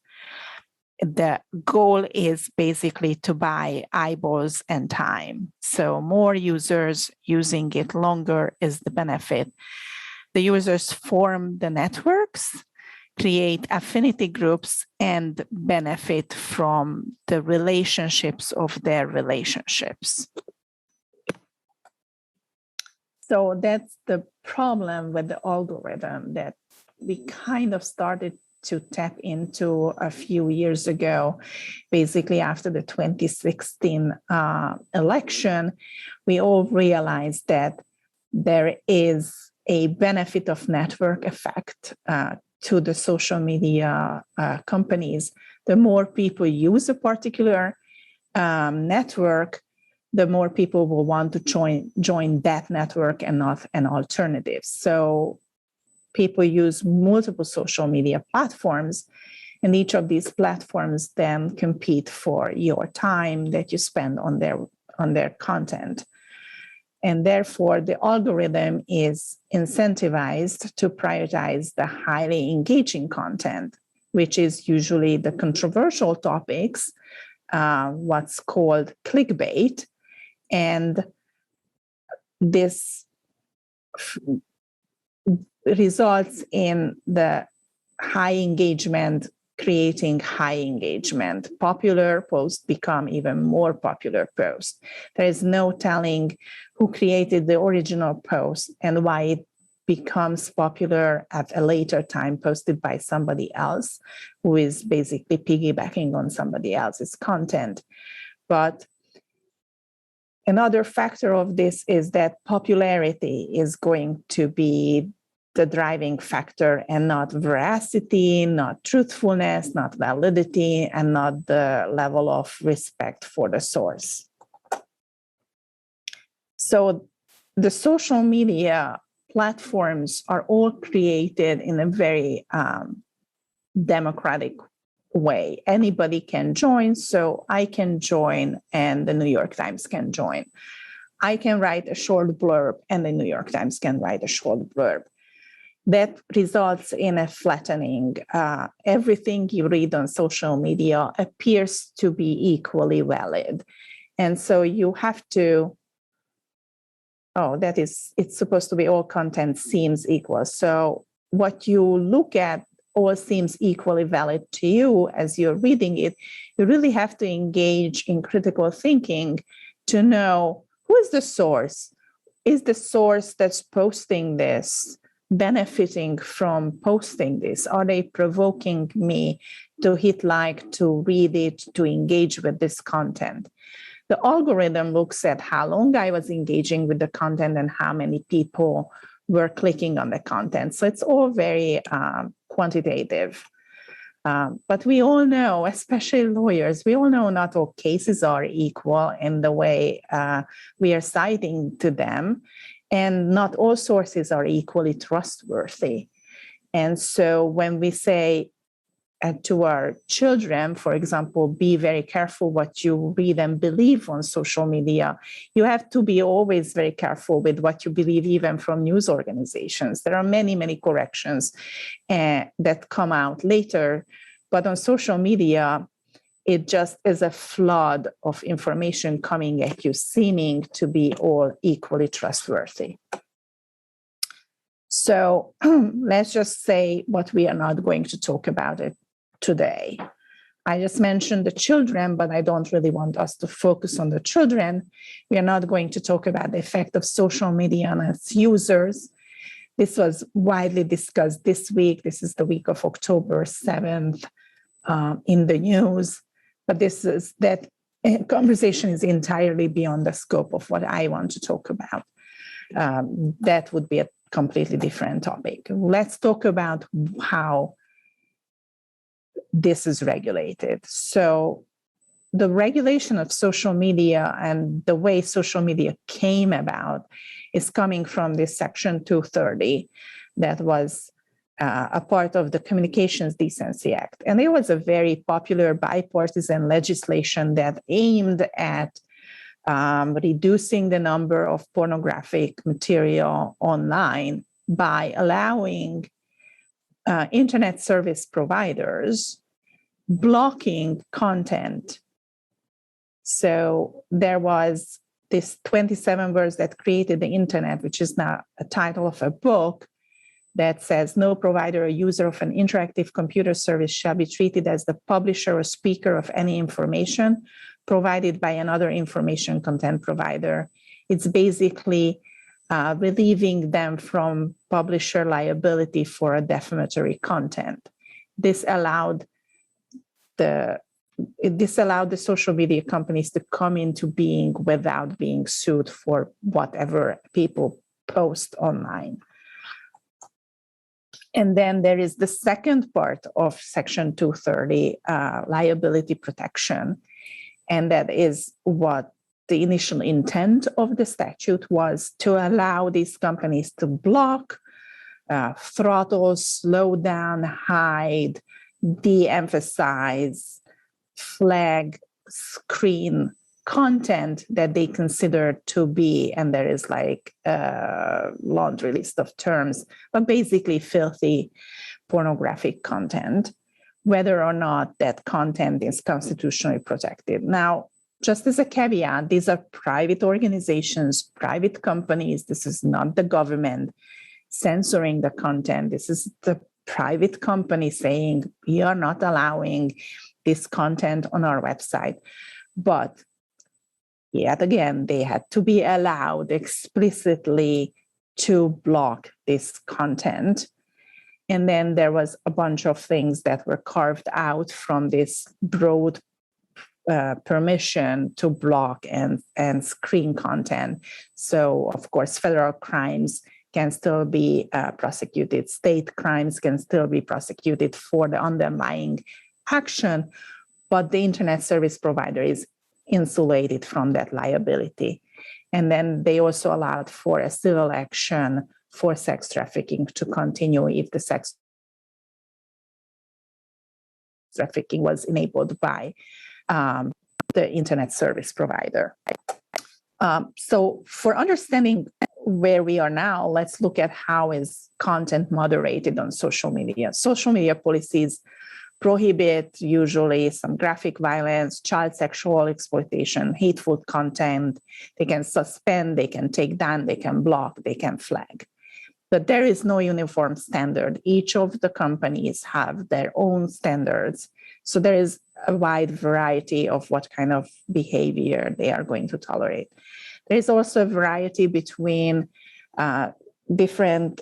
The goal is basically to buy eyeballs and time. So more users using it longer is the benefit. The users form the networks, create affinity groups, and benefit from the relationships of their relationships. So that's the problem with the algorithm that we kind of started to tap into a few years ago. Basically, after the 2016 election, we all realized that there is a benefit of network effect to the social media companies. The more people use a particular network, the more people will want to join that network and not an alternative. So people use multiple social media platforms, and each of these platforms then compete for your time that you spend on their content. And therefore, the algorithm is incentivized to prioritize the highly engaging content, which is usually the controversial topics, what's called clickbait. And this results in the high engagement creating high engagement. Popular posts become even more popular posts. There is no telling who created the original post and why it becomes popular at a later time, posted by somebody else who is basically piggybacking on somebody else's content. But another factor of this is that popularity is going to be the driving factor and not veracity, not truthfulness, not validity, and not the level of respect for the source. So the social media platforms are all created in a very democratic way. Anybody can join, so I can join and the New York Times can join. I can write a short blurb and the New York Times can write a short blurb. That results in a flattening. Everything you read on social media appears to be equally valid. And so you have to, it's supposed to be all content seems equal. So what you look at all seems equally valid to you as you're reading it. You really have to engage in critical thinking to know who is the source. Is the source that's posting this benefiting from posting this? Are they provoking me to hit like, to read it, to engage with this content? The algorithm looks at how long I was engaging with the content and how many people were clicking on the content. So it's all very quantitative. But we all know, especially lawyers, we all know not all cases are equal in the way we are citing to them, and not all sources are equally trustworthy. And so when we say to our children, for example, be very careful what you read and believe on social media, you have to be always very careful with what you believe, even from news organizations. There are many, many corrections that come out later, but on social media, it just is a flood of information coming at you, seeming to be all equally trustworthy. So let's just say what we are not going to talk about it today. I just mentioned the children, but I don't really want us to focus on the children. We are not going to talk about the effect of social media on its users. This was widely discussed this week. This is the week of October 7th in the news. But that conversation is entirely beyond the scope of what I want to talk about. That would be a completely different topic. Let's talk about how this is regulated. So the regulation of social media and the way social media came about is coming from this Section 230 that was a part of the Communications Decency Act. And it was a very popular bipartisan legislation that aimed at reducing the number of pornographic material online by allowing internet service providers blocking content. So there was this 27 words that created the internet, which is now a title of a book that says no provider or user of an interactive computer service shall be treated as the publisher or speaker of any information provided by another information content provider. It's basically relieving them from publisher liability for a defamatory content. This allowed the social media companies to come into being without being sued for whatever people post online. And then there is the second part of Section 230, liability protection. And that is what the initial intent of the statute was, to allow these companies to block, throttle, slow down, hide, de-emphasize, flag, screen content that they consider to be, and there is like a laundry list of terms, but basically filthy pornographic content, whether or not that content is constitutionally protected. Now, just as a caveat, these are private organizations, private companies. This is not the government censoring the content. This is the private company saying, we are not allowing this content on our website. But yet again, they had to be allowed explicitly to block this content. And then there was a bunch of things that were carved out from this broad permission to block and screen content. So, of course, federal crimes can still be prosecuted. State crimes can still be prosecuted for the underlying action, but the internet service provider is insulated from that liability. And then they also allowed for a civil action for sex trafficking to continue if the sex trafficking was enabled by the internet service provider. So for understanding where we are now, let's look at how is content moderated on social media. Social media policies prohibit usually some graphic violence, child sexual exploitation, hateful content. They can suspend, they can take down, they can block, they can flag. But there is no uniform standard. Each of the companies have their own standards. So there is a wide variety of what kind of behavior they are going to tolerate. There is also a variety between different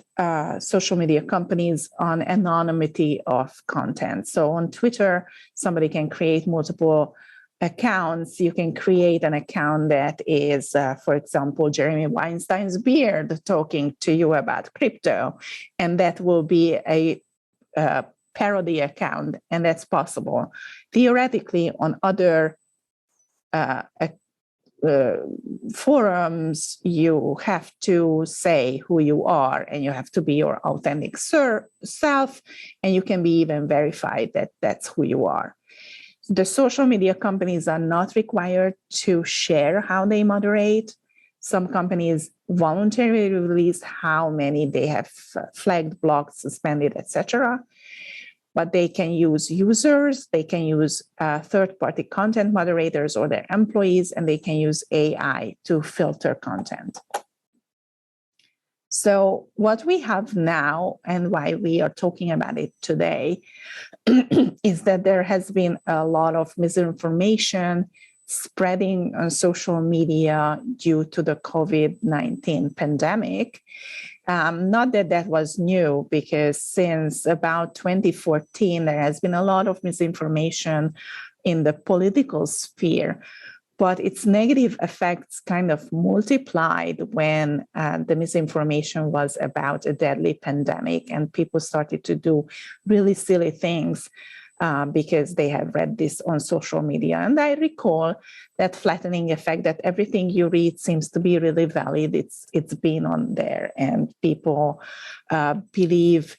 social media companies on anonymity of content. So on Twitter, somebody can create multiple accounts. You can create an account that is, for example, Jeremy Weinstein's beard talking to you about crypto, and that will be a parody account, and that's possible. Theoretically, on other forums, you have to say who you are, and you have to be your authentic self, and you can be even verified that that's who you are. The social media companies are not required to share how they moderate. Some companies voluntarily release how many they have flagged, blocked, suspended, etc. But they can use users, they can use third-party content moderators or their employees, and they can use AI to filter content. So what we have now, and why we are talking about it today, is that there has been a lot of misinformation spreading on social media due to the COVID-19 pandemic. Not that that was new, because since about 2014, there has been a lot of misinformation in the political sphere, but its negative effects kind of multiplied when the misinformation was about a deadly pandemic, and people started to do really silly things because they have read this on social media. And I recall that flattening effect, that everything you read seems to be really valid. It's been on there, and people believe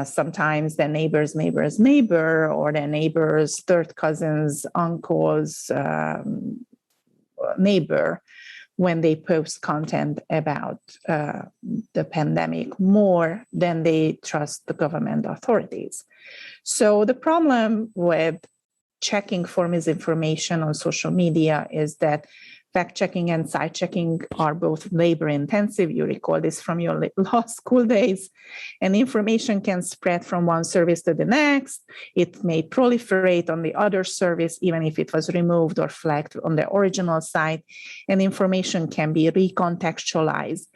sometimes their neighbor's neighbor, or their neighbor's third cousin's uncle's neighbor, when they post content about the pandemic, more than they trust the government authorities. So the problem with checking for misinformation on social media is that fact-checking and side-checking are both labor-intensive. You recall this from your law school days. And information can spread from one service to the next. It may proliferate on the other service, even if it was removed or flagged on the original site. And information can be recontextualized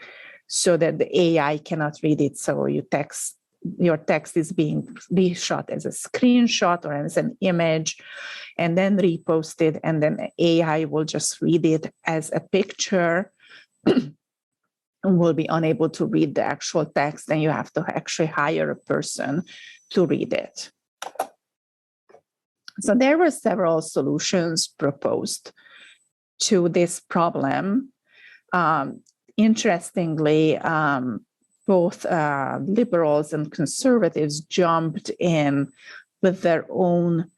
so that the AI cannot read it. So your text is being reshot as a screenshot or as an image and then reposted, and then AI will just read it as a picture and will be unable to read the actual text, and you have to actually hire a person to read it. So there were several solutions proposed to this problem. Interestingly, both liberals and conservatives jumped in with their own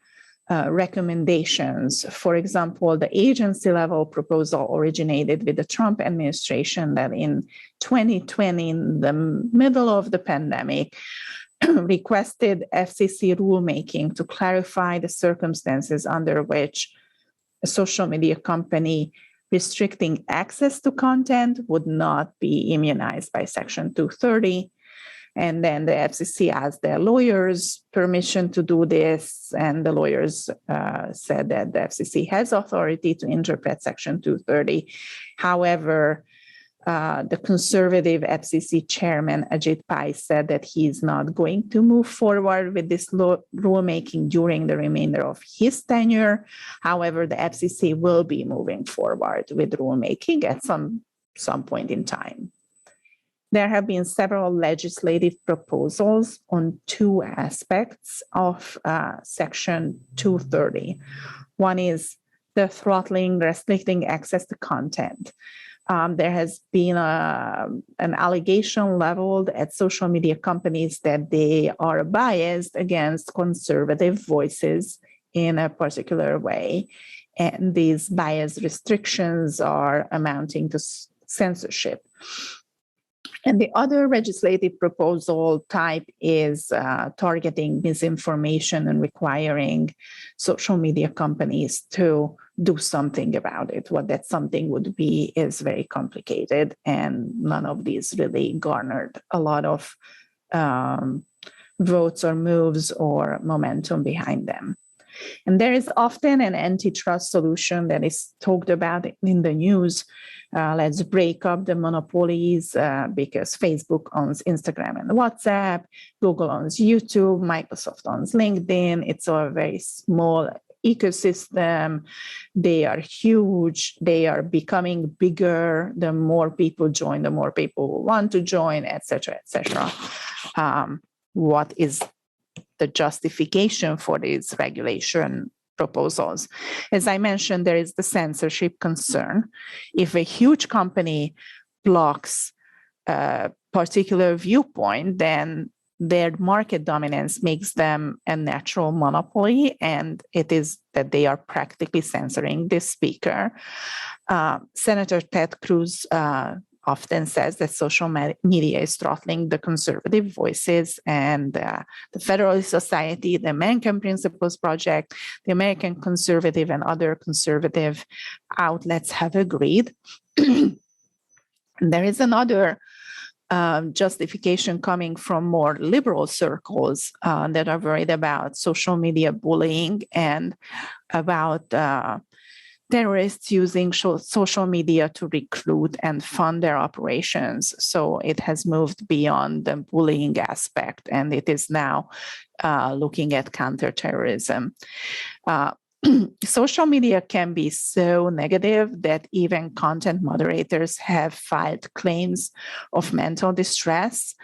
recommendations. For example, the agency-level proposal originated with the Trump administration that in 2020, in the middle of the pandemic, requested FCC rulemaking to clarify the circumstances under which a social media company restricting access to content would not be immunized by Section 230. And then the FCC asked their lawyers permission to do this, and the lawyers said that the FCC has authority to interpret Section 230. However, the conservative FCC chairman, Ajit Pai, said that he's not going to move forward with this rulemaking during the remainder of his tenure. However, the FCC will be moving forward with rulemaking at some point in time. There have been several legislative proposals on two aspects of Section 230. One is the throttling, restricting access to content. There has been an allegation leveled at social media companies that they are biased against conservative voices in a particular way. And these bias restrictions are amounting to censorship. And the other legislative proposal type is targeting misinformation and requiring social media companies to do something about it. What that something would be is very complicated, and none of these really garnered a lot of votes or moves or momentum behind them. And there is often an antitrust solution that is talked about in the news. Let's break up the monopolies because Facebook owns Instagram and WhatsApp, Google owns YouTube, Microsoft owns LinkedIn. It's a very small ecosystem. They are huge. They are becoming bigger. The more people join, the more people will want to join, et cetera, et cetera. What is the justification for these regulation proposals. As I mentioned, there is the censorship concern. If a huge company blocks a particular viewpoint, then their market dominance makes them a natural monopoly, and it is that they are practically censoring the speaker. Senator Ted Cruz often says that social media is throttling the conservative voices, and the Federalist Society, the American Principles Project, the American Conservative, and other conservative outlets have agreed. There is another justification coming from more liberal circles that are worried about social media bullying and about terrorists using social media to recruit and fund their operations. So it has moved beyond the bullying aspect, and it is now looking at counterterrorism. Social media can be so negative that even content moderators have filed claims of mental distress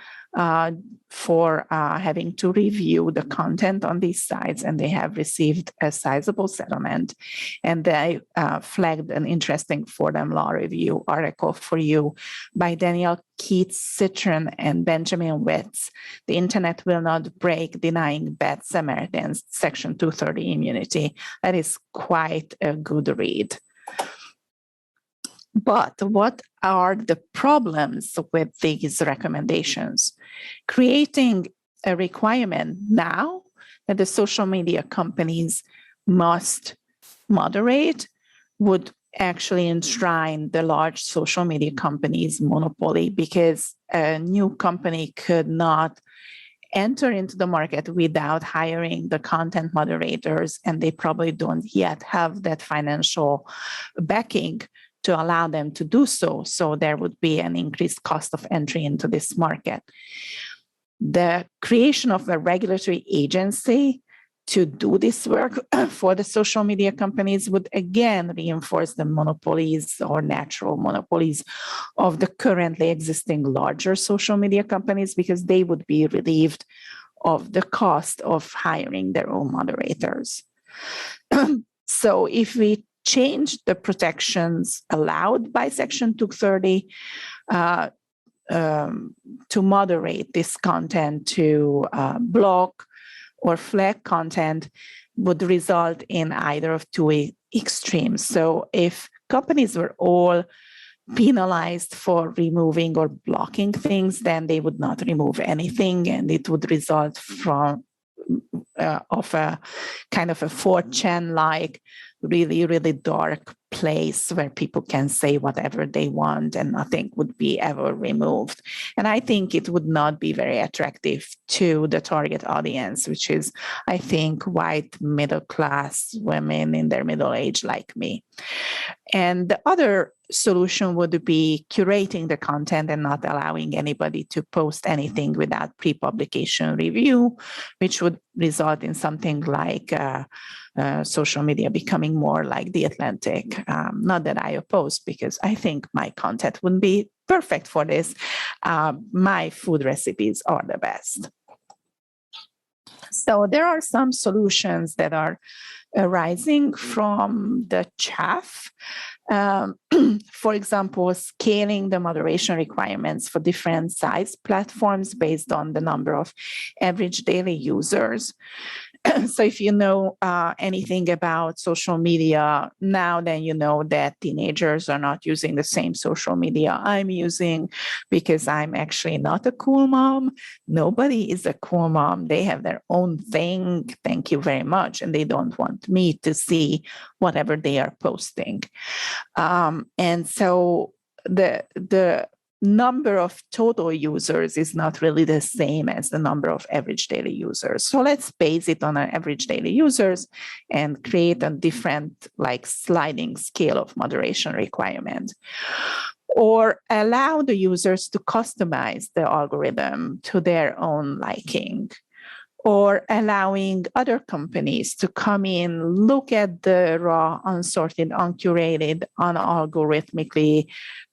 for having to review the content on these sites, and they have received a sizable settlement. And they flagged an interesting Fordham Law Review article for you by Daniel Keats Citron and Benjamin Witz. The Internet Will Not Break, Denying Bad Samaritans, Section 230 Immunity. That is quite a good read. But what are the problems with these recommendations? Creating a requirement now that the social media companies must moderate would actually enshrine the large social media companies' monopoly, because a new company could not enter into the market without hiring the content moderators, and they probably don't yet have that financial backing to allow them to do so. So there would be an increased cost of entry into this market. The creation of a regulatory agency to do this work for the social media companies would again reinforce the monopolies or natural monopolies of the currently existing larger social media companies, because they would be relieved of the cost of hiring their own moderators. So if we change the protections allowed by Section 230 to moderate this content, to block or flag content, would result in either of two extremes. So if companies were all penalized for removing or blocking things, then they would not remove anything, and it would result from of a kind of a 4chan-like really, really dark place where people can say whatever they want and nothing would be ever removed. And I think it would not be very attractive to the target audience, which is, I think, white middle-class women in their middle age like me. And the other solution would be curating the content and not allowing anybody to post anything without pre-publication review, which would result in something like social media becoming more like The Atlantic. Not that I oppose, because I think my content would be perfect for this. My food recipes are the best. So there are some solutions that are arising from the chaff. For example, scaling the moderation requirements for different size platforms based on the number of average daily users. So if you know anything about social media now, then you know that teenagers are not using the same social media I'm using, because I'm actually not a cool mom. Nobody is a cool mom. They have their own thing. Thank you very much. And they don't want me to see whatever they are posting. And so the number of total users is not really the same as the number of average daily users. So let's base it on our average daily users and create a different, like, sliding scale of moderation requirement. Or allow the users to customize the algorithm to their own liking. Or allowing other companies to come in, look at the raw, unsorted, uncurated, unalgorithmically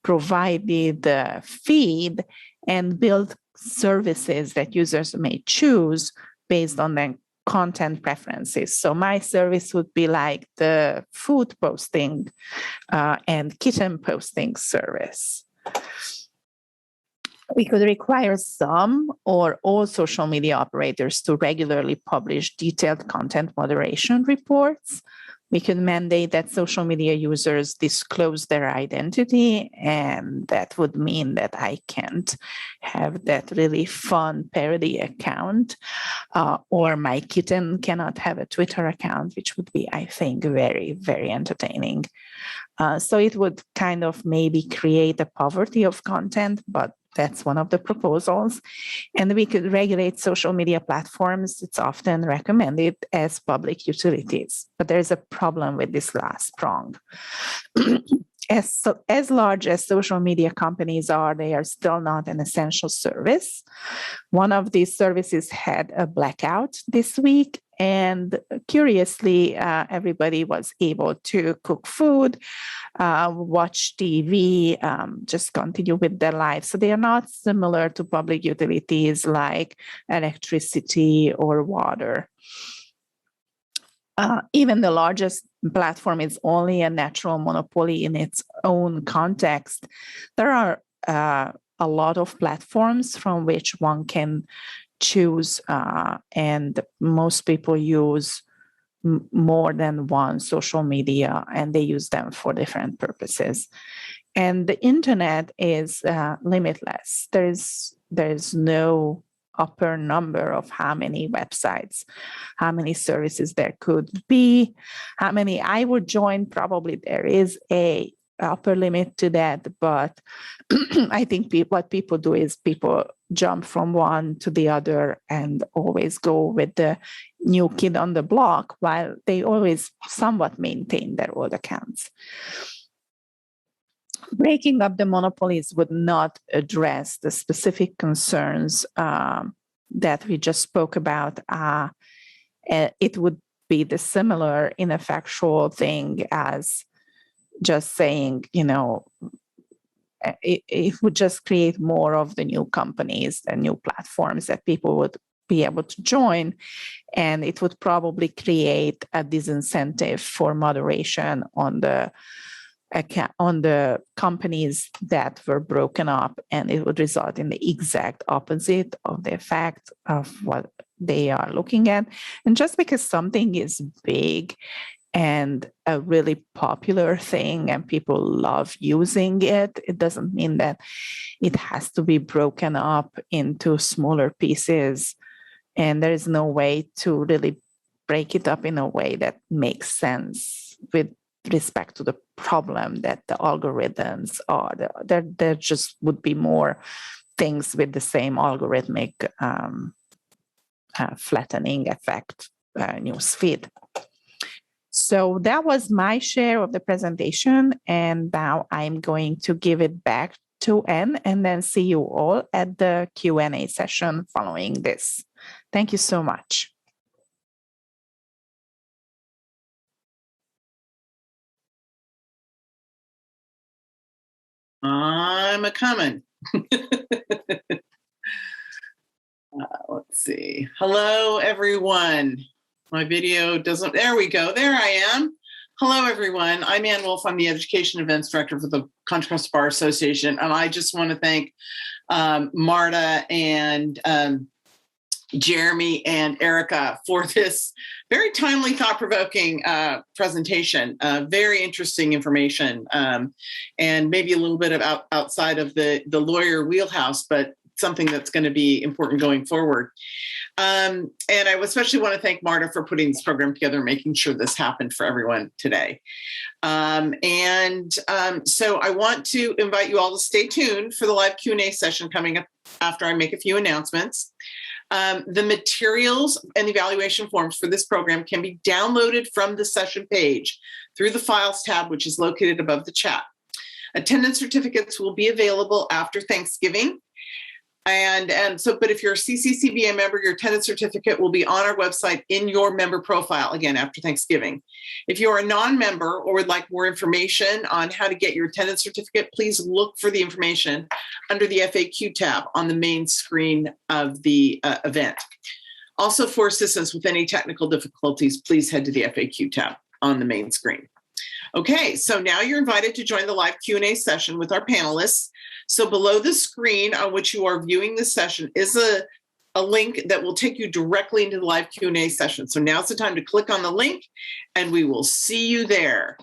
provided feed, and build services that users may choose based on their content preferences. So my service would be like the food posting and kitten posting service. We could require some or all social media operators to regularly publish detailed content moderation reports. We could mandate that social media users disclose their identity, and that would mean that I can't have that really fun parody account, or my kitten cannot have a Twitter account, which would be, I think, very, very entertaining. So it would kind of maybe create a poverty of content, but that's one of the proposals. And we could regulate social media platforms. It's often recommended as public utilities, but there's a problem with this last prong. As large as social media companies are, they are still not an essential service. One of these services had a blackout this week, and curiously, everybody was able to cook food, watch TV, just continue with their lives. So they are not similar to public utilities like electricity or water. Even the largest platform is only a natural monopoly in its own context. There are a lot of platforms from which one can choose, and most people use more than one social media, and they use them for different purposes. And the internet is limitless. There's no upper number of how many websites, how many services there could be, how many I would join. Probably there is a upper limit to that, but I think what people do is people jump from one to the other and always go with the new kid on the block, while they always somewhat maintain their old accounts. Breaking up the monopolies would not address the specific concerns that we just spoke about. It would be the similar ineffectual thing as just saying, it would just create more of the new companies and new platforms that people would be able to join. And it would probably create a disincentive for moderation on the companies that were broken up, and it would result in the exact opposite of the effect of what they are looking at. And just because something is big and a really popular thing and people love using it, it doesn't mean that it has to be broken up into smaller pieces. And there is no way to really break it up in a way that makes sense with respect to the problem that the algorithms are. There just would be more things with the same algorithmic flattening effect newsfeed. So that was my share of the presentation, and now I'm going to give it back to Anne and then see you all at the Q&A session following this. Thank you so much.
I'm a-coming. Let's see. Hello, everyone. My video doesn't, there we go. There I am. Hello, everyone. I'm Ann Wolf. I'm the Education Events Director for the Contra Costa Bar Association. And I just want to thank Marta and Jeremy and Ericka for this very timely, thought-provoking presentation. Very interesting information, and maybe a little bit of outside of the lawyer wheelhouse, but something that's going to be important going forward. And I especially want to thank Marta for putting this program together and making sure this happened for everyone today. So I want to invite you all to stay tuned for the live Q&A session coming up after I make a few announcements. The materials and evaluation forms for this program can be downloaded from the session page through the Files tab, which is located above the chat. Attendance certificates will be available after Thanksgiving. But if you're a CCCBA member, your attendance certificate will be on our website in your member profile, again, after Thanksgiving. If you're a non-member or would like more information on how to get your attendance certificate, please look for the information under the FAQ tab on the main screen of the event. Also, for assistance with any technical difficulties, please head to the FAQ tab on the main screen. Okay, so now you're invited to join the live Q&A session with our panelists. So below the screen on which you are viewing this session is a link that will take you directly into the live Q&A session. So now's the time to click on the link and we will see you there.